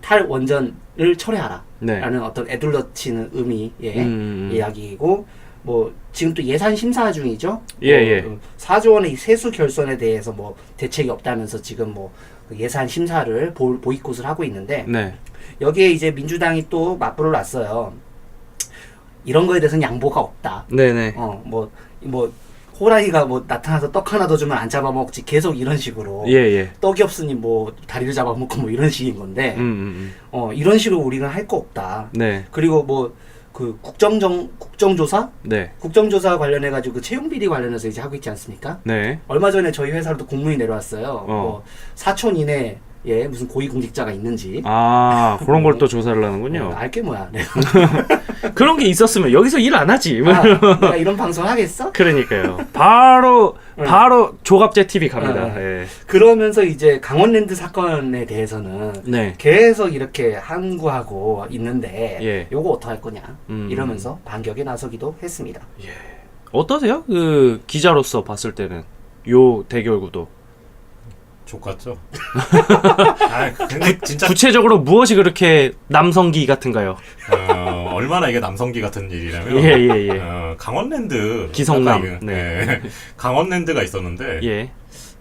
[SPEAKER 2] 탈원전을 철회하라.
[SPEAKER 1] 네.
[SPEAKER 2] 라는 어떤 애둘러치는 의미의 이야기이고, 뭐 지금 또 예산 심사 중이죠.
[SPEAKER 1] 예.
[SPEAKER 2] 4조 원의 세수 결손에 대해서 뭐 대책이 없다면서 지금 뭐그 예산 심사를 보이콧을 하고 있는데,
[SPEAKER 1] 네.
[SPEAKER 2] 여기에 이제 민주당이 또 맞불을 놨어요. 이런 거에 대해서는 양보가 없다.
[SPEAKER 1] 네네.
[SPEAKER 2] 뭐 호랑이가 뭐 나타나서 떡 하나 더 주면 안 잡아먹지, 계속 이런 식으로.
[SPEAKER 1] 예.
[SPEAKER 2] 떡이 없으니 뭐 다리를 잡아먹고 뭐 이런 식인 건데, 이런 식으로 우리는 할 거 없다.
[SPEAKER 1] 네.
[SPEAKER 2] 그리고 뭐 그 국정조사?
[SPEAKER 1] 네.
[SPEAKER 2] 국정조사 관련해 가지고 그 채용 비리 관련해서 이제 하고 있지 않습니까?
[SPEAKER 1] 네.
[SPEAKER 2] 얼마 전에 저희 회사로도 공문이 내려왔어요. 뭐 사촌 이내에 무슨 고위공직자가 있는지.
[SPEAKER 1] 아, 그런 걸 또 조사를 하는군요.
[SPEAKER 2] 알게 뭐야.
[SPEAKER 1] 그런 게 있었으면 여기서 일 안 하지.
[SPEAKER 2] 내가 이런 방송 하겠어?
[SPEAKER 1] 그러니까요. 바로 조갑제 TV 갑니다. 예.
[SPEAKER 2] 그러면서 이제 강원랜드 사건에 대해서는
[SPEAKER 1] 네.
[SPEAKER 2] 계속 이렇게 항구하고 있는데,
[SPEAKER 1] 예.
[SPEAKER 2] 요거 어떡할 거냐 이러면서 반격에 나서기도 했습니다.
[SPEAKER 1] 어떠세요? 그 기자로서 봤을 때는 요 대결 구도.
[SPEAKER 3] 족같죠. 근데 진짜
[SPEAKER 1] 구체적으로 무엇이 그렇게 남성기 같은가요?
[SPEAKER 3] 얼마나 이게 남성기 같은 일이냐면
[SPEAKER 1] 예.
[SPEAKER 3] 강원랜드
[SPEAKER 1] 기성남.
[SPEAKER 3] 네. 강원랜드가 있었는데
[SPEAKER 1] 예.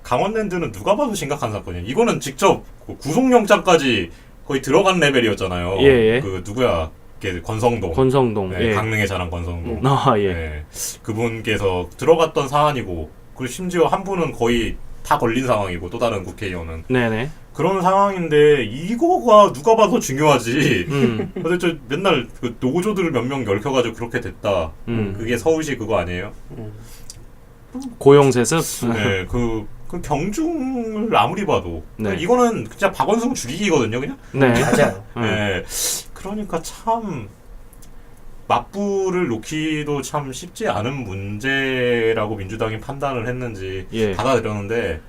[SPEAKER 3] 강원랜드는 누가 봐도 심각한 사건이에요. 이거는 직접 구속영장까지 거의 들어간 레벨이었잖아요.
[SPEAKER 1] 예.
[SPEAKER 3] 그 누구야? 권성동. 네,
[SPEAKER 1] 예.
[SPEAKER 3] 강릉의 자랑 권성동.
[SPEAKER 1] 아, 예.
[SPEAKER 3] 네, 그분께서 들어갔던 사안이고, 그리고 심지어 한 분은 거의 다 걸린 상황이고, 또 다른 국회의원은.
[SPEAKER 1] 네네.
[SPEAKER 3] 그런 상황인데 이거가 누가 봐도 중요하지. 근데 저 맨날 그 노조들을 몇 명 얽혀가지고 그렇게 됐다. 그게 서울시 그거 아니에요?
[SPEAKER 1] 고용세습.
[SPEAKER 3] 네, 그 경중을 아무리 봐도
[SPEAKER 1] 네.
[SPEAKER 3] 이거는 진짜 박원순 죽이기거든요, 그냥.
[SPEAKER 1] 네.
[SPEAKER 2] 맞아요.
[SPEAKER 3] 네, 그러니까 참 맞불을 놓기도 참 쉽지 않은 문제라고 민주당이 판단을 했는지
[SPEAKER 1] 예.
[SPEAKER 3] 받아들였는데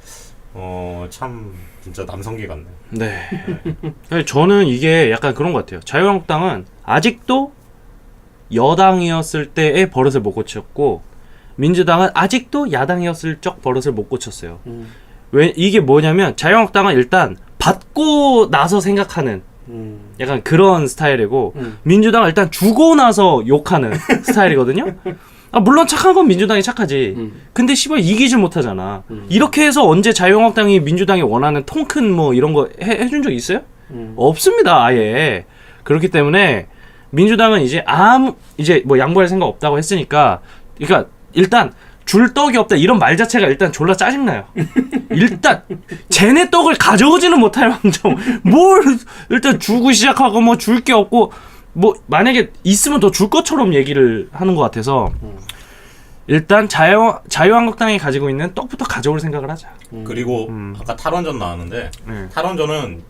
[SPEAKER 3] 참 진짜 남성기 같네요.
[SPEAKER 1] 네. 저는 이게 약간 그런 것 같아요. 자유한국당은 아직도 여당이었을 때의 버릇을 못 고쳤고, 민주당은 아직도 야당이었을 적 버릇을 못 고쳤어요. 왜 이게 뭐냐면 자유한국당은 일단 받고 나서 생각하는 약간 그런 스타일이고, 민주당은 일단 주고 나서 욕하는 스타일이거든요. 물론 착한 건 민주당이 착하지. 근데 씨발 이기질 못하잖아. 이렇게 해서 언제 자유한국당이 민주당이 원하는 통 큰 뭐 이런 거 해준 적 있어요? 없습니다, 아예. 그렇기 때문에 민주당은 이제 뭐 양보할 생각 없다고 했으니까, 그러니까 일단 줄 떡이 없다 이런 말 자체가 일단 졸라 짜증나요. 일단 쟤네 떡을 가져오지는 못할 망정 뭘 일단 주고 시작하고 뭐 줄 게 없고, 뭐 만약에 있으면 더 줄 것처럼 얘기를 하는 것 같아서 일단 자유한국당이 가지고 있는 떡부터 가져올 생각을 하자.
[SPEAKER 3] 그리고 아까 탈원전 나왔는데 탈원전은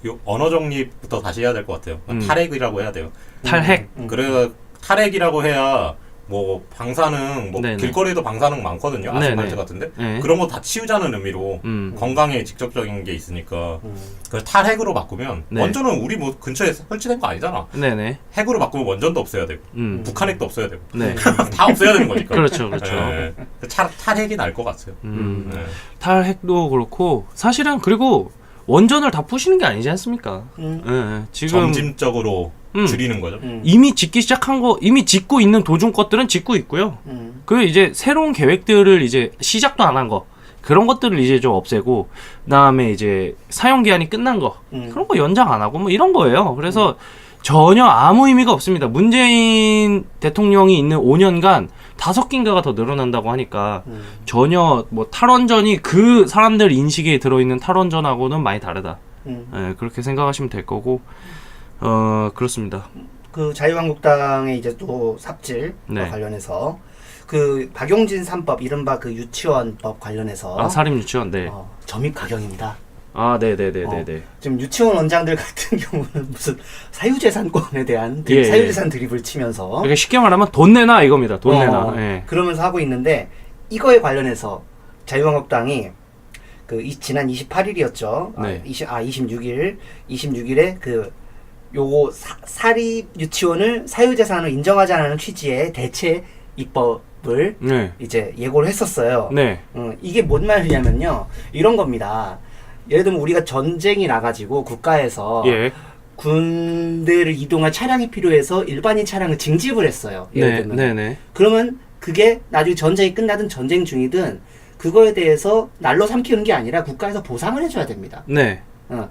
[SPEAKER 3] 요 언어 정립부터 다시 해야 될 것 같아요. 탈핵이라고 해야 돼요.
[SPEAKER 1] 탈핵.
[SPEAKER 3] 그래서 탈핵이라고 해야 뭐 방사능 뭐
[SPEAKER 1] 네네.
[SPEAKER 3] 길거리에도 방사능 많거든요. 아스팔트
[SPEAKER 1] 네네.
[SPEAKER 3] 같은데
[SPEAKER 1] 네.
[SPEAKER 3] 그런 거 다 치우자는 의미로 건강에 직접적인 게 있으니까 그 탈핵으로 바꾸면
[SPEAKER 1] 네.
[SPEAKER 3] 원전은 우리 뭐 근처에 설치된 거 아니잖아.
[SPEAKER 1] 네네.
[SPEAKER 3] 핵으로 바꾸면 원전도 없어야 되고 북한핵도 없어야 되고
[SPEAKER 1] 네.
[SPEAKER 3] 다 없어야 되는 거니까.
[SPEAKER 1] 그렇죠, 그렇죠.
[SPEAKER 3] 네. 탈핵이 날 것 같아요. 네.
[SPEAKER 1] 탈핵도 그렇고 사실은 그리고 원전을 다 부시는 게 아니지 않습니까? 지금
[SPEAKER 3] 점진적으로 줄이는 거죠.
[SPEAKER 1] 이미 짓기 시작한 거, 이미 짓고 있는 도중 것들은 짓고 있고요. 그 이제 새로운 계획들을 이제 시작도 안 한 거, 그런 것들을 이제 좀 없애고, 그다음에 이제 사용 기한이 끝난 거, 그런 거 연장 안 하고 뭐 이런 거예요. 그래서 전혀 아무 의미가 없습니다. 문재인 대통령이 있는 5년간 5개인가가 더 늘어난다고 하니까 전혀 뭐 탈원전이 그 사람들 인식에 들어있는 탈원전하고는 많이 다르다. 그렇게 생각하시면 될 거고, 그렇습니다.
[SPEAKER 2] 그 자유한국당의 이제 또 삽질과
[SPEAKER 1] 네.
[SPEAKER 2] 관련해서 그 박용진 3법 이른바 그 유치원법 관련해서
[SPEAKER 1] 사립 유치원, 네.
[SPEAKER 2] 점입 가경입니다.
[SPEAKER 1] 네네네네네.
[SPEAKER 2] 지금 유치원 원장들 같은 경우는 무슨 사유재산권에 대한
[SPEAKER 1] 예,
[SPEAKER 2] 사유재산 드립을 치면서
[SPEAKER 1] 그러니까 쉽게 말하면 돈 내놔 이겁니다. 돈 내놔. 예.
[SPEAKER 2] 그러면서 하고 있는데, 이거에 관련해서 자유한국당이 그 지난 28일이었죠.
[SPEAKER 1] 네.
[SPEAKER 2] 26일에 그 요거 사립 유치원을 사유재산으로 인정하지 않는 취지의 대체 입법을
[SPEAKER 1] 네.
[SPEAKER 2] 이제 예고를 했었어요.
[SPEAKER 1] 네.
[SPEAKER 2] 이게 뭔 말이냐면요, 이런 겁니다. 예를 들면 우리가 전쟁이 나가지고 국가에서
[SPEAKER 1] 예.
[SPEAKER 2] 군대를 이동할 차량이 필요해서 일반인 차량을 징집을 했어요. 예를 들면.
[SPEAKER 1] 네네.
[SPEAKER 2] 그러면 그게 나중에 전쟁이 끝나든 전쟁 중이든 그거에 대해서 날로 삼키는 게 아니라 국가에서 보상을 해줘야 됩니다.
[SPEAKER 1] 네.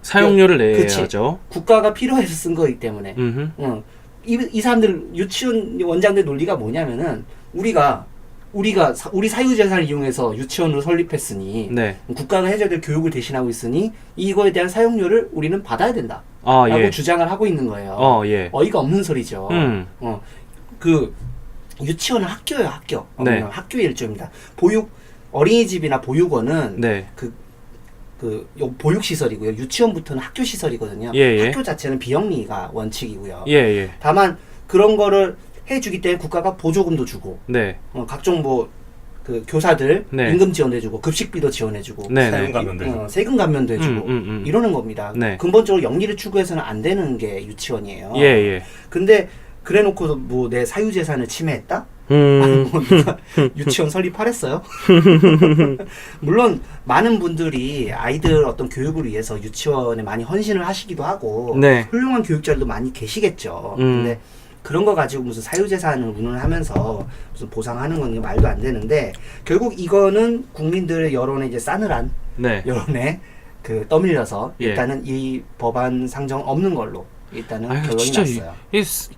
[SPEAKER 1] 사용료를 내야죠.
[SPEAKER 2] 국가가 필요해서 쓴 거기 때문에.
[SPEAKER 1] 음흠.
[SPEAKER 2] 이 사람들 유치원 원장들 논리가 뭐냐면은 우리 사유재산을 이용해서 유치원으로 설립했으니
[SPEAKER 1] 네.
[SPEAKER 2] 국가가 해줘야 될 교육을 대신하고 있으니 이거에 대한 사용료를 우리는 받아야 된다 라고
[SPEAKER 1] 예.
[SPEAKER 2] 주장을 하고 있는 거예요.
[SPEAKER 1] 예.
[SPEAKER 2] 어이가 없는 소리죠. 그 유치원은 학교예요, 학교.
[SPEAKER 1] 네.
[SPEAKER 2] 학교의 일조입니다. 어린이집이나 보육원은
[SPEAKER 1] 네.
[SPEAKER 2] 보육시설이고요. 유치원부터는 학교시설이거든요.
[SPEAKER 1] 예.
[SPEAKER 2] 학교 자체는 비영리가 원칙이고요.
[SPEAKER 1] 예.
[SPEAKER 2] 다만 그런 거를 해주기 때문에 국가가 보조금도 주고,
[SPEAKER 1] 네.
[SPEAKER 2] 각종 그 교사들
[SPEAKER 1] 네.
[SPEAKER 2] 임금 지원해주고 급식비도 지원해주고,
[SPEAKER 1] 네.
[SPEAKER 3] 세금 감면도 해주고.
[SPEAKER 2] 세금 감면도 해주고 이러는 겁니다.
[SPEAKER 1] 네.
[SPEAKER 2] 근본적으로 영리를 추구해서는 안 되는 게 유치원이에요.
[SPEAKER 1] 예.
[SPEAKER 2] 근데 그래놓고도 뭐 내 사유재산을 침해했다? 아니 뭐 누가 유치원 설립하랬어요? 물론 많은 분들이 아이들 어떤 교육을 위해서 유치원에 많이 헌신을 하시기도 하고,
[SPEAKER 1] 네.
[SPEAKER 2] 훌륭한 교육자들도 많이 계시겠죠. 근데 그런 거 가지고 무슨 사유재산을 운운하면서 무슨 보상하는 건 말도 안 되는데, 결국 이거는 국민들의 여론에 이제 싸늘한
[SPEAKER 1] 네.
[SPEAKER 2] 여론에 그 떠밀려서
[SPEAKER 1] 예.
[SPEAKER 2] 일단은 이 법안 상정 없는 걸로 있다는
[SPEAKER 1] 아유,
[SPEAKER 2] 결론이
[SPEAKER 1] 진짜
[SPEAKER 2] 났어요.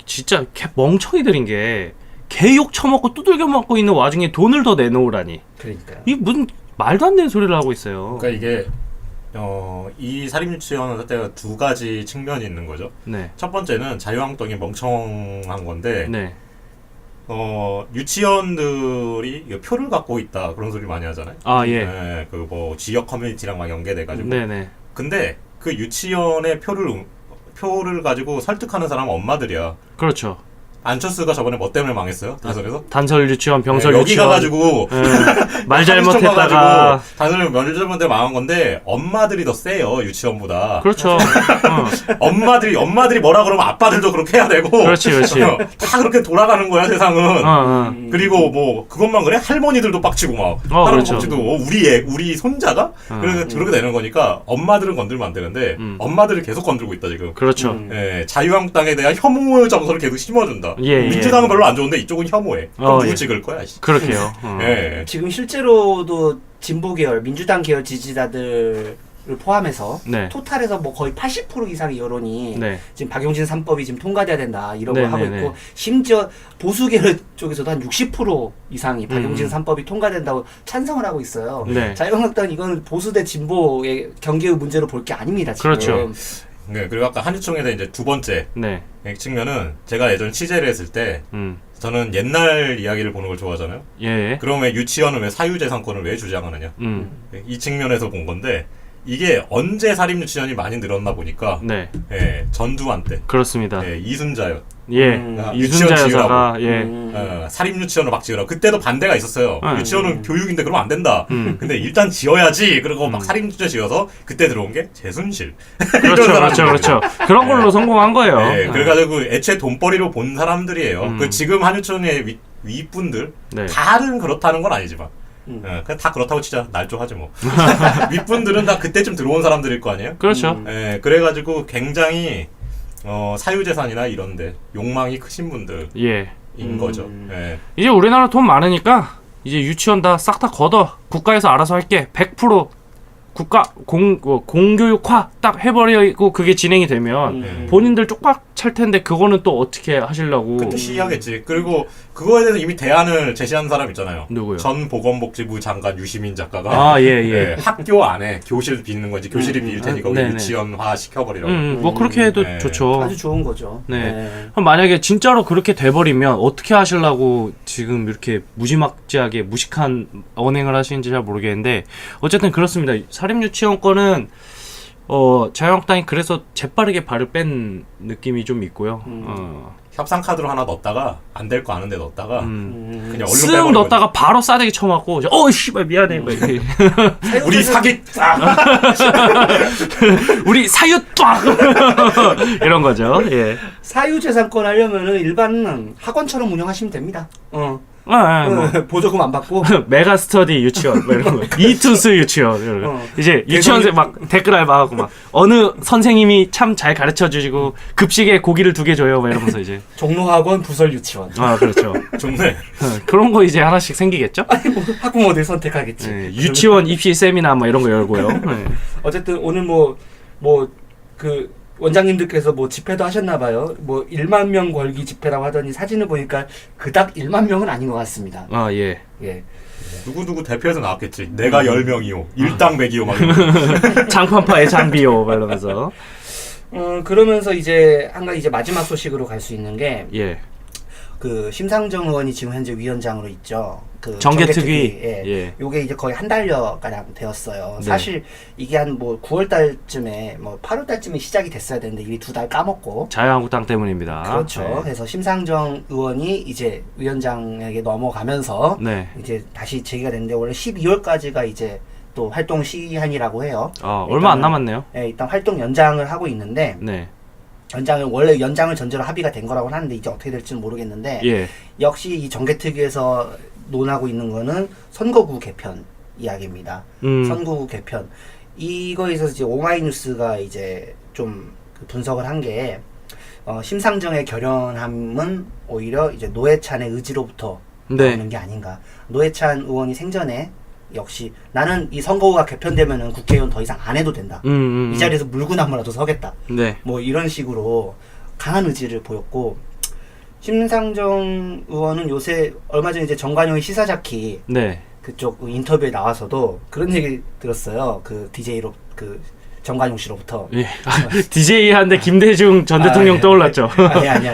[SPEAKER 1] 진짜 멍청이들인 게 개욕 처먹고 두들겨 먹고 있는 와중에 돈을 더 내놓으라니.
[SPEAKER 2] 그러니까요.
[SPEAKER 1] 이 무슨 말도 안 되는 소리를 하고 있어요.
[SPEAKER 3] 그러니까 이게 이 사립유치원 사태가 두 가지 측면이 있는 거죠.
[SPEAKER 1] 네.
[SPEAKER 3] 첫 번째는 자유한국당이 멍청한 건데
[SPEAKER 1] 네.
[SPEAKER 3] 유치원들이 이거 표를 갖고 있다 그런 소리 많이 하잖아요.
[SPEAKER 1] 아 예.
[SPEAKER 3] 네, 그 뭐 지역 커뮤니티랑 막 연계돼가지고.
[SPEAKER 1] 네네.
[SPEAKER 3] 근데 그 유치원의 표를 가지고 설득하는 사람은 엄마들이야.
[SPEAKER 1] 그렇죠.
[SPEAKER 3] 안철수가 저번에 뭐 때문에 망했어요? 대선에서?
[SPEAKER 1] 단설 유치원, 병설
[SPEAKER 3] 네, 여기
[SPEAKER 1] 유치원.
[SPEAKER 3] 가가지고
[SPEAKER 1] 말 잘못했다가.
[SPEAKER 3] 단설 면접원들 망한 건데 엄마들이 더 세요 유치원보다.
[SPEAKER 1] 그렇죠.
[SPEAKER 3] 엄마들이 뭐라 그러면 아빠들도 그렇게 해야 되고.
[SPEAKER 1] 그렇지, 그렇지.
[SPEAKER 3] 다 그렇게 돌아가는 거야 세상은. 그리고 뭐 그것만 그래? 할머니들도 빡치고 막. 할아버지
[SPEAKER 1] 그렇죠.
[SPEAKER 3] 빡치도 우리 손자가 그렇게 되는 거니까 엄마들은 건들면 안 되는데 엄마들을 계속 건들고 있다 지금.
[SPEAKER 1] 그렇죠.
[SPEAKER 3] 예, 자유한국당에 대한 혐오 정서를 계속 심어준다.
[SPEAKER 1] 예.
[SPEAKER 3] 민주당은 별로 안 좋은데 이쪽은 혐오해. 그럼 누구
[SPEAKER 1] 예.
[SPEAKER 3] 찍을 거야? 씨.
[SPEAKER 1] 그렇게요.
[SPEAKER 3] 예.
[SPEAKER 2] 지금 실제로도 진보 계열, 민주당 계열 지지자들을 포함해서
[SPEAKER 1] 네.
[SPEAKER 2] 토탈에서 뭐 거의 80% 이상의 여론이
[SPEAKER 1] 네.
[SPEAKER 2] 지금 박용진 3법이 지금 통과돼야 된다 이런 걸
[SPEAKER 1] 네,
[SPEAKER 2] 하고
[SPEAKER 1] 네,
[SPEAKER 2] 있고
[SPEAKER 1] 네.
[SPEAKER 2] 심지어 보수 계열 쪽에서도 한 60% 이상이 박용진 3법이 통과된다고 찬성을 하고 있어요.
[SPEAKER 1] 네.
[SPEAKER 2] 자유한국당 이건 보수 대 진보의 경계의 문제로 볼 게 아닙니다. 지금.
[SPEAKER 1] 그렇죠.
[SPEAKER 3] 네, 그리고 아까 한유총에 대한 이제 두 번째
[SPEAKER 1] 네.
[SPEAKER 3] 측면은 제가 예전 취재를 했을 때 저는 옛날 이야기를 보는 걸 좋아하잖아요.
[SPEAKER 1] 예.
[SPEAKER 3] 그러면 유치원은 왜 사유재산권을 왜 주장하느냐? 이 측면에서 본 건데 이게 언제 사립유치원이 많이 늘었나 보니까
[SPEAKER 1] 네.
[SPEAKER 3] 예, 전두환 때
[SPEAKER 1] 이순자
[SPEAKER 3] 예,
[SPEAKER 1] 이순자
[SPEAKER 3] 유치원
[SPEAKER 1] 여사가 예.
[SPEAKER 3] 사립유치원을 막 지으라고 그때도 반대가 있었어요. 유치원은 교육인데 그러면 안 된다.
[SPEAKER 1] 음.
[SPEAKER 3] 근데 일단 지어야지. 그리고 막 사립유치원 지어서 그때 들어온 게 최순실.
[SPEAKER 1] 그렇죠. 그런 걸로 성공한 거예요.
[SPEAKER 3] 네, 그래가지고 애초에 돈벌이로 본 사람들이에요. 그 지금 한유치원의 윗분들
[SPEAKER 1] 네.
[SPEAKER 3] 다는 그렇다는 건 아니지만 그냥 다 그렇다고 치자. 날조하지 뭐. 윗분들은 다 그때쯤 들어온 사람들일 거 아니에요?
[SPEAKER 1] 그렇죠.
[SPEAKER 3] 예, 그래가지고 굉장히 사유재산이나 이런데 욕망이 크신 분들인
[SPEAKER 1] 예.
[SPEAKER 3] 거죠. 예.
[SPEAKER 1] 이제 우리나라 돈 많으니까 이제 유치원 다 싹 다 걷어. 국가에서 알아서 할게. 100% 국가 공교육화 딱 해버리고 그게 진행이 되면 본인들 쪽박 찰 텐데 그거는 또 어떻게 하시려고?
[SPEAKER 3] 그것도 시의하겠지. 그리고 그거에 대해서 이미 대안을 제시한 사람 있잖아요.
[SPEAKER 1] 누구요?
[SPEAKER 3] 전 보건복지부 장관 유시민 작가가
[SPEAKER 1] 예.
[SPEAKER 3] 학교 안에 교실 비는 건지 교실이 비일 테니까 우리
[SPEAKER 1] 네네.
[SPEAKER 3] 유치원화 시켜버리라고.
[SPEAKER 1] 뭐 그렇게 해도
[SPEAKER 3] 네.
[SPEAKER 1] 좋죠.
[SPEAKER 2] 아주 좋은 거죠.
[SPEAKER 1] 네. 그럼 만약에 진짜로 그렇게 돼버리면 어떻게 하시려고 지금 이렇게 무지막지하게 무식한 언행을 하시는지 잘 모르겠는데 어쨌든 그렇습니다. 사립유치원권은 자유한국당이 그래서 재빠르게 발을 뺀 느낌이 좀 있고요.
[SPEAKER 3] 협상 카드로 하나 넣었다가 안 될 거 아는데 넣었다가 그냥 얼른
[SPEAKER 1] 쓱
[SPEAKER 3] 빼버리고
[SPEAKER 1] 넣었다가 바로 싸대기 쳐맞고 씨발 미안해 막 이렇게.
[SPEAKER 3] 우리 사기
[SPEAKER 1] 우리 사유 딱 이런 거죠. 예.
[SPEAKER 2] 사유재산권 하려면은 일반 학원처럼 운영하시면 됩니다.
[SPEAKER 1] 뭐.
[SPEAKER 2] 보조금 안 받고
[SPEAKER 1] 메가 스터디 유치원 뭐 이런 거. 이투스 유치원 이런 거. 이제 유치원생 막 댓글 알바하고 막 어느 선생님이 참 잘 가르쳐 주시고 급식에 고기를 2개 줘요 막 이러면서 이제
[SPEAKER 2] 종로학원 부설 유치원.
[SPEAKER 1] 그렇죠.
[SPEAKER 3] 좋네.
[SPEAKER 1] 그런 거 이제 하나씩 생기겠죠?
[SPEAKER 2] 학부모들 선택하겠지.
[SPEAKER 1] 유치원 입시 세미나 뭐 이런 거 열고요. 네.
[SPEAKER 2] 어쨌든 오늘 그 원장님들께서 뭐 집회도 하셨나 봐요. 뭐 1만 명 걸기 집회라고 하더니 사진을 보니까 그닥 1만 명은 아닌 것 같습니다.
[SPEAKER 1] 예.
[SPEAKER 2] 예.
[SPEAKER 3] 누구 대표에서 나왔겠지. 내가 10명이요. 일당백이요. 막 이러면서.
[SPEAKER 1] 장판파의 장비요 막 이러면서.
[SPEAKER 2] 그러면서 이제 이제 마지막 소식으로 갈 수 있는 게
[SPEAKER 1] 예.
[SPEAKER 2] 그 심상정 의원이 지금 현재 위원장으로 있죠. 그
[SPEAKER 1] 정개특위.
[SPEAKER 2] 예. 요게 이제 거의 한 달여 가량 되었어요.
[SPEAKER 1] 네.
[SPEAKER 2] 사실 이게 한 9월 달쯤에 8월 달쯤에 시작이 됐어야 되는데 이미 2달 까먹고.
[SPEAKER 1] 자유한국당 때문입니다.
[SPEAKER 2] 그렇죠.
[SPEAKER 1] 네.
[SPEAKER 2] 그래서 심상정 의원이 이제 위원장에게 넘어가면서
[SPEAKER 1] 네.
[SPEAKER 2] 이제 다시 제기가 됐는데 원래 12월까지가 이제 또 활동 시한이라고 해요.
[SPEAKER 1] 얼마 안 남았네요.
[SPEAKER 2] 예, 일단 활동 연장을 하고 있는데
[SPEAKER 1] 네.
[SPEAKER 2] 원래 연장을 전제로 합의가 된 거라고 하는데 이제 어떻게 될지는 모르겠는데
[SPEAKER 1] 예.
[SPEAKER 2] 역시 이 정개특위에서 논하고 있는 거는 선거구 개편 이야기입니다. 선거구 개편 이거에 있어서 이제 오마이뉴스가 이제 좀 분석을 한 게 심상정의 결연함은 오히려 이제 노회찬의 의지로부터 나오는 게 아닌가. 노회찬 의원이 생전에 역시 나는 이 선거가 개편되면은 국회의원 더 이상 안 해도 된다. 이 자리에서 물구나무라도 서겠다.
[SPEAKER 1] 네.
[SPEAKER 2] 뭐 이런 식으로 강한 의지를 보였고 심상정 의원은 요새 얼마 전에 이제 정관용의 시사자키
[SPEAKER 1] 네.
[SPEAKER 2] 그쪽 인터뷰에 나와서도 그런 얘기 들었어요. 그 DJ로 그 정관용 씨로부터.
[SPEAKER 1] 예. DJ 한데 김대중 전 대통령
[SPEAKER 2] 예.
[SPEAKER 1] 떠올랐죠.
[SPEAKER 2] 아니.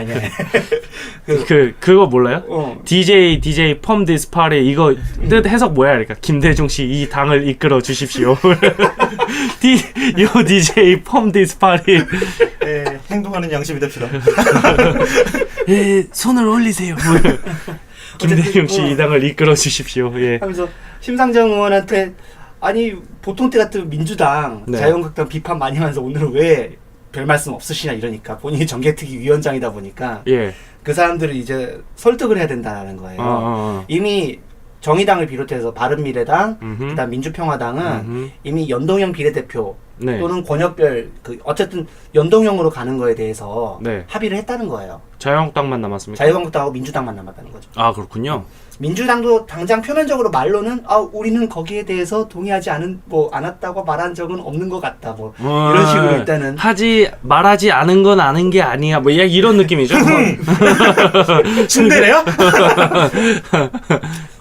[SPEAKER 1] 그거 몰라요? DJ 펌 디스 파리 이거 뜻 해석 뭐야? 그러니까 김대중 씨 이 당을 이끌어 주십시오. 요 DJ 펌 디스 파리.
[SPEAKER 3] 예, 행동하는 양심이 됩시다.
[SPEAKER 1] 예, 손을 올리세요. 김대중 씨 이 당을 이끌어 주십시오. 예.
[SPEAKER 2] 하면서 심상정 의원한테 아니 보통 때 같은 민주당
[SPEAKER 1] 네.
[SPEAKER 2] 자유한국당 비판 많이 하면서 오늘은 왜 별 말씀 없으시냐 이러니까 본인이 정개특위 위원장이다 보니까
[SPEAKER 1] 예.
[SPEAKER 2] 그 사람들을 이제 설득을 해야 된다는 거예요. 이미 정의당을 비롯해서 바른미래당, 그다음 민주평화당은 이미 연동형 비례대표
[SPEAKER 1] 네.
[SPEAKER 2] 또는 권역별 그 어쨌든 연동형으로 가는 거에 대해서
[SPEAKER 1] 네.
[SPEAKER 2] 합의를 했다는 거예요.
[SPEAKER 1] 자유한국당만 남았습니까?
[SPEAKER 2] 자유한국당하고 민주당만 남았다는 거죠.
[SPEAKER 1] 아 그렇군요.
[SPEAKER 2] 민주당도 당장 표면적으로 말로는 우리는 거기에 대해서 동의하지 않았다고 말한 적은 없는 것 같다. 뭐 이런 식으로 일단은
[SPEAKER 1] 말하지 않은 건 아는 게 아니야. 뭐 이런 느낌이죠.
[SPEAKER 3] 침대래요?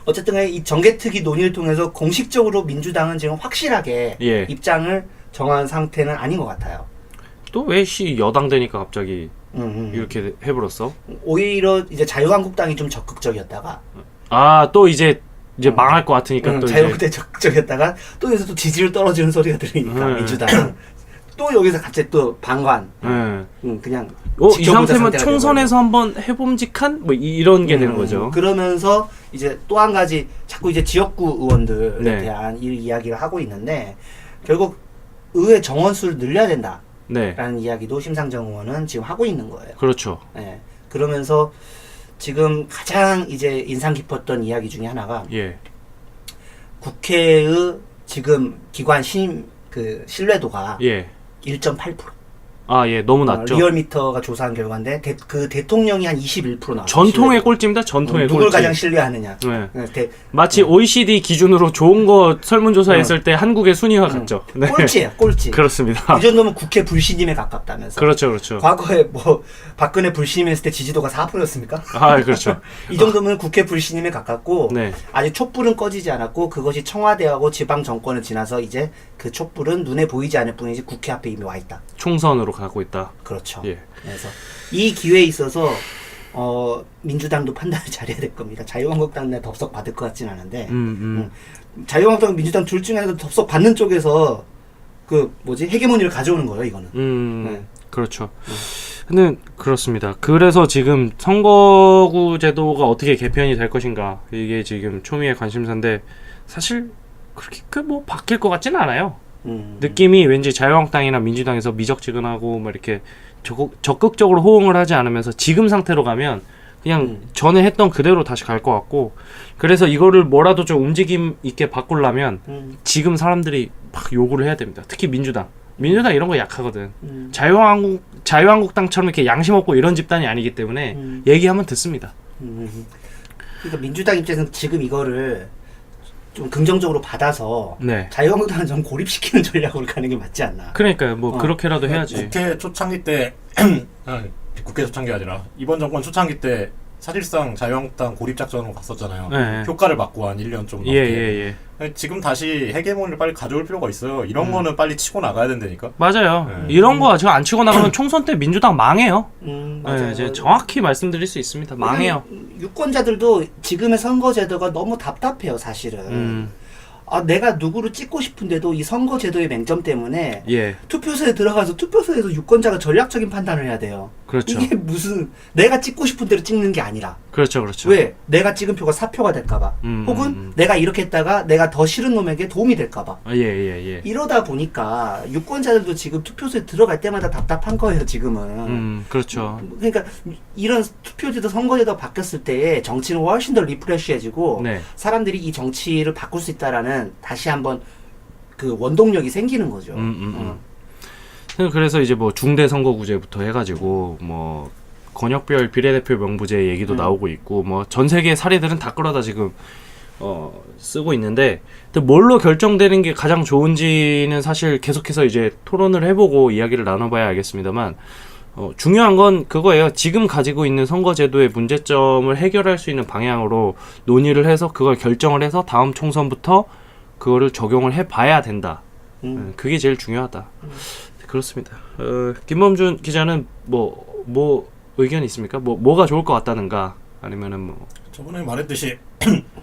[SPEAKER 2] 어쨌든 간에 이 정개특위 논의를 통해서 공식적으로 민주당은 지금 확실하게
[SPEAKER 1] 예.
[SPEAKER 2] 입장을 정한 상태는 아닌 것 같아요.
[SPEAKER 1] 또 왜 여당 되니까 갑자기 이렇게 해버렸어?
[SPEAKER 2] 오히려 이제 자유한국당이 좀 적극적이었다가
[SPEAKER 1] 아 또 이제 망할 것 같으니까 또
[SPEAKER 2] 자유한국당이 적극적이었다가 또 여기서 또 지지율 떨어지는 소리가 들리니까 민주당 또 여기서 갑자기 또 방관 그냥
[SPEAKER 1] 이 상태면 총선에서 한번 해봄직한 뭐 이런 게 되는 거죠.
[SPEAKER 2] 그러면서 이제 또 한 가지 자꾸 이제 지역구 의원들에
[SPEAKER 1] 네.
[SPEAKER 2] 대한 이 이야기를 하고 있는데 결국 의회 정원수를 늘려야 된다.
[SPEAKER 1] 네.
[SPEAKER 2] 라는 이야기도 심상정 의원은 지금 하고 있는 거예요.
[SPEAKER 1] 그렇죠.
[SPEAKER 2] 예. 그러면서 지금 가장 이제 인상 깊었던 이야기 중에 하나가
[SPEAKER 1] 예.
[SPEAKER 2] 국회의 지금 기관 신뢰도가
[SPEAKER 1] 예.
[SPEAKER 2] 1.8%.
[SPEAKER 1] 아, 예, 너무 낮죠.
[SPEAKER 2] 리얼미터가 조사한 결과인데 그 대통령이 한 21% 나왔어요.
[SPEAKER 1] 전통의 꼴찌입니다. 전통의 꼴찌.
[SPEAKER 2] 누굴 가장 신뢰하느냐.
[SPEAKER 1] 네. 마치 OECD 기준으로 좋은 거 설문조사했을 때 한국의 순위와 같죠. 네.
[SPEAKER 2] 꼴찌예요, 꼴찌.
[SPEAKER 1] 그렇습니다.
[SPEAKER 2] 이 정도면 국회 불신임에 가깝다면서.
[SPEAKER 1] 그렇죠, 그렇죠.
[SPEAKER 2] 과거에 뭐 박근혜 불신임했을 때 지지도가 4%였습니까?
[SPEAKER 1] 아, 그렇죠.
[SPEAKER 2] 이 정도면 국회 불신임에 가깝고
[SPEAKER 1] 네.
[SPEAKER 2] 아직 촛불은 꺼지지 않았고 그것이 청와대하고 지방 정권을 지나서 이제 그 촛불은 눈에 보이지 않을 뿐이지 국회 앞에 이미 와 있다.
[SPEAKER 1] 총선으로 가고 있다.
[SPEAKER 2] 그렇죠.
[SPEAKER 1] 예.
[SPEAKER 2] 그래서 이 기회에 있어서 민주당도 판단을 잘해야 될 겁니다. 자유한국당 내 덥석 받을 것 같진 않은데 자유한국당 민주당 둘 중에 하나도 덥석 받는 쪽에서 헤게모니를 가져오는 거예요, 이거는. 네.
[SPEAKER 1] 그렇죠. 근데 그렇습니다. 그래서 지금 선거구 제도가 어떻게 개편이 될 것인가 이게 지금 초미의 관심사인데 사실 그렇게 뭐 바뀔 것 같지는 않아요. 느낌이 왠지 자유한국당이나 민주당에서 미적지근하고 막 이렇게 적극적으로 호응을 하지 않으면서 지금 상태로 가면 그냥 전에 했던 그대로 다시 갈 것 같고 그래서 이거를 뭐라도 좀 움직임 있게 바꾸려면 지금 사람들이 막 요구를 해야 됩니다. 특히 민주당 이런 거 약하거든. 자유한국당처럼 이렇게 양심 없고 이런 집단이 아니기 때문에 얘기하면 듣습니다.
[SPEAKER 2] 그러니까 민주당 입장에서는 지금 이거를 좀 긍정적으로 받아서
[SPEAKER 1] 네.
[SPEAKER 2] 자유한국당은 좀 고립시키는 전략으로 가는 게 맞지 않나.
[SPEAKER 1] 그러니까 뭐 그렇게라도 해야지.
[SPEAKER 3] 국회 초창기 때 국회 초창기 아니라 이번 정권 초창기 때 사실상 자유한국당 고립작전으로 갔었잖아요.
[SPEAKER 1] 네.
[SPEAKER 3] 효과를 받고 한 1년 좀 넘게.
[SPEAKER 1] 예.
[SPEAKER 3] 지금 다시 헤게모니를 빨리 가져올 필요가 있어요. 이런 거는 빨리 치고 나가야 된다니까.
[SPEAKER 1] 맞아요.
[SPEAKER 3] 네.
[SPEAKER 1] 이런 거 지금 안 치고 나가면 총선 때 민주당 망해요.
[SPEAKER 2] 맞아요.
[SPEAKER 1] 네, 이제 정확히 말씀드릴 수 있습니다. 망해요.
[SPEAKER 2] 유권자들도 지금의 선거제도가 너무 답답해요, 사실은. 내가 누구를 찍고 싶은데도 이 선거제도의 맹점 때문에
[SPEAKER 1] 예.
[SPEAKER 2] 투표소에 들어가서 투표소에서 유권자가 전략적인 판단을 해야 돼요.
[SPEAKER 1] 그렇죠.
[SPEAKER 2] 이게 무슨 내가 찍고 싶은 대로 찍는 게 아니라
[SPEAKER 1] 그렇죠.
[SPEAKER 2] 왜? 내가 찍은 표가 사표가 될까봐 혹은 내가 이렇게 했다가 내가 더 싫은 놈에게 도움이 될까봐
[SPEAKER 1] 예.
[SPEAKER 2] 이러다 보니까 유권자들도 지금 투표소에 들어갈 때마다 답답한 거예요, 지금은.
[SPEAKER 1] 그렇죠.
[SPEAKER 2] 그러니까 이런 투표제도 선거제도 바뀌었을 때에 정치는 훨씬 더 리프레시해지고
[SPEAKER 1] 네.
[SPEAKER 2] 사람들이 이 정치를 바꿀 수 있다라는 다시 한번 그 원동력이 생기는 거죠.
[SPEAKER 1] 그래서 이제 뭐 중대선거구제부터 해가지고 뭐 권역별 비례대표 명부제 얘기도 나오고 있고 뭐 전 세계 사례들은 다 끌어다 지금 쓰고 있는데 근데 뭘로 결정되는 게 가장 좋은지는 사실 계속해서 이제 토론을 해보고 이야기를 나눠봐야 알겠습니다만 중요한 건 그거예요. 지금 가지고 있는 선거제도의 문제점을 해결할 수 있는 방향으로 논의를 해서 그걸 결정을 해서 다음 총선부터 그거를 적용을 해봐야 된다. 그게 제일 중요하다. 그렇습니다. 김범준 기자는 뭐 의견이 있습니까? 뭐가 좋을 것 같다는가? 아니면은 뭐
[SPEAKER 3] 저번에 말했듯이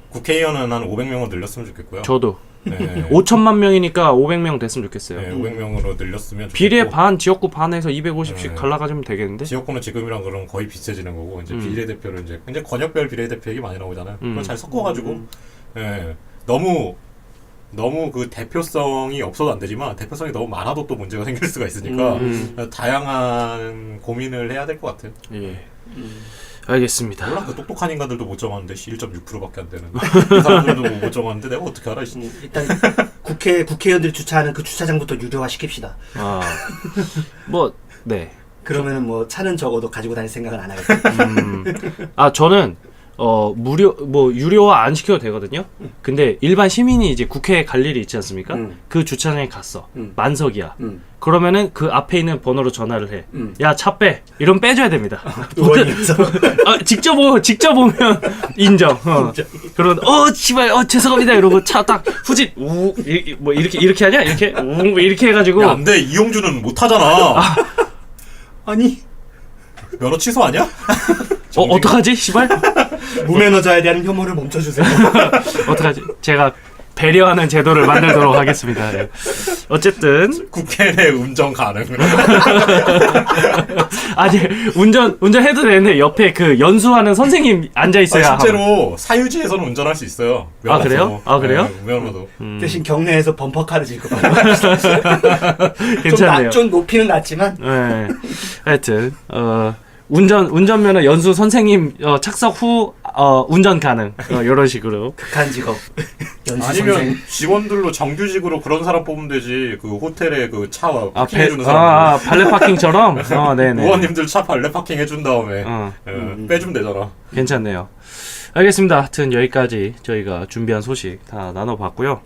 [SPEAKER 3] 국회의원은 한 500명은 늘렸으면 좋겠고요.
[SPEAKER 1] 저도
[SPEAKER 3] 네.
[SPEAKER 1] 5천만 명이니까 500명 됐으면 좋겠어요.
[SPEAKER 3] 네, 500명으로 늘렸으면 좋겠고
[SPEAKER 1] 비례 반, 지역구 반에서 250씩
[SPEAKER 3] 네.
[SPEAKER 1] 갈라가지면 되겠는데?
[SPEAKER 3] 지역구는 지금이랑 그럼 거의 비슷해지는 거고 이제 비례대표를 이제 권역별 비례대표 얘기 많이 나오잖아요. 그걸 잘 섞어가지고 예, 너무 그 대표성이 없어도 안 되지만 대표성이 너무 많아도 또 문제가 생길 수가 있으니까 다양한 고민을 해야 될 것 같아요.
[SPEAKER 1] 예. 알겠습니다.
[SPEAKER 3] 몰라 그 똑똑한 인간들도 못 정하는데 1.6%밖에 안 되는 그 사람들도 못 정하는데 내가 어떻게 알아?
[SPEAKER 2] 일단 국회의원들이 주차하는 그 주차장부터 유료화 시킵시다.
[SPEAKER 1] 네.
[SPEAKER 2] 그러면은 뭐 차는 적어도 가지고 다닐 생각은 안 하겠죠.
[SPEAKER 1] 저는 유료화 안 시켜도 되거든요. 근데 일반 시민이 이제 국회에 갈 일이 있지 않습니까? 그 주차장에 갔어. 만석이야. 그러면은 그 앞에 있는 번호로 전화를 해. 야, 차 빼. 이러면 빼줘야 됩니다. 직접 오면 인정. 그러면 씨발 죄송합니다. 이러고 차 딱 후진 뭐 이렇게 하냐? 이렇게 해가지고.
[SPEAKER 3] 야, 안 돼. 이용주는 못 하잖아.
[SPEAKER 2] 아니
[SPEAKER 3] 면허 취소 아니야?
[SPEAKER 1] 어떡하지? 씨발.
[SPEAKER 2] 무매너자에 대한 혐오를 멈춰주세요.
[SPEAKER 1] 어떡하지? 제가 배려하는 제도를 만들도록 하겠습니다. 네. 어쨌든
[SPEAKER 3] 국회 내 운전 가능.
[SPEAKER 1] 아니 운전해도 되는데 옆에 그 연수하는 선생님 앉아 있어야.
[SPEAKER 3] 실제로 사유지에서는 운전할 수 있어요.
[SPEAKER 1] 그래요? 그래요?
[SPEAKER 3] 네, 면허도.
[SPEAKER 2] 대신 경내에서 범퍼카를 질거
[SPEAKER 1] 괜찮네요.
[SPEAKER 2] 좀 높이는 낮지만.
[SPEAKER 1] 네. 하여튼 운전면허 연수 선생님 착석 후 운전 가능 이런 식으로.
[SPEAKER 2] 극한 직업. 연수
[SPEAKER 3] 아니면
[SPEAKER 2] 선생.
[SPEAKER 3] 직원들로 정규직으로 그런 사람 뽑으면 되지. 그 호텔에 그 차 파킹 해주는 사람.
[SPEAKER 1] 발레 파킹처럼. 네네.
[SPEAKER 3] 의원님들 차 발레 파킹 해준 다음에 빼주면 되잖아.
[SPEAKER 1] 괜찮네요. 알겠습니다. 하여튼 여기까지 저희가 준비한 소식 다 나눠봤고요.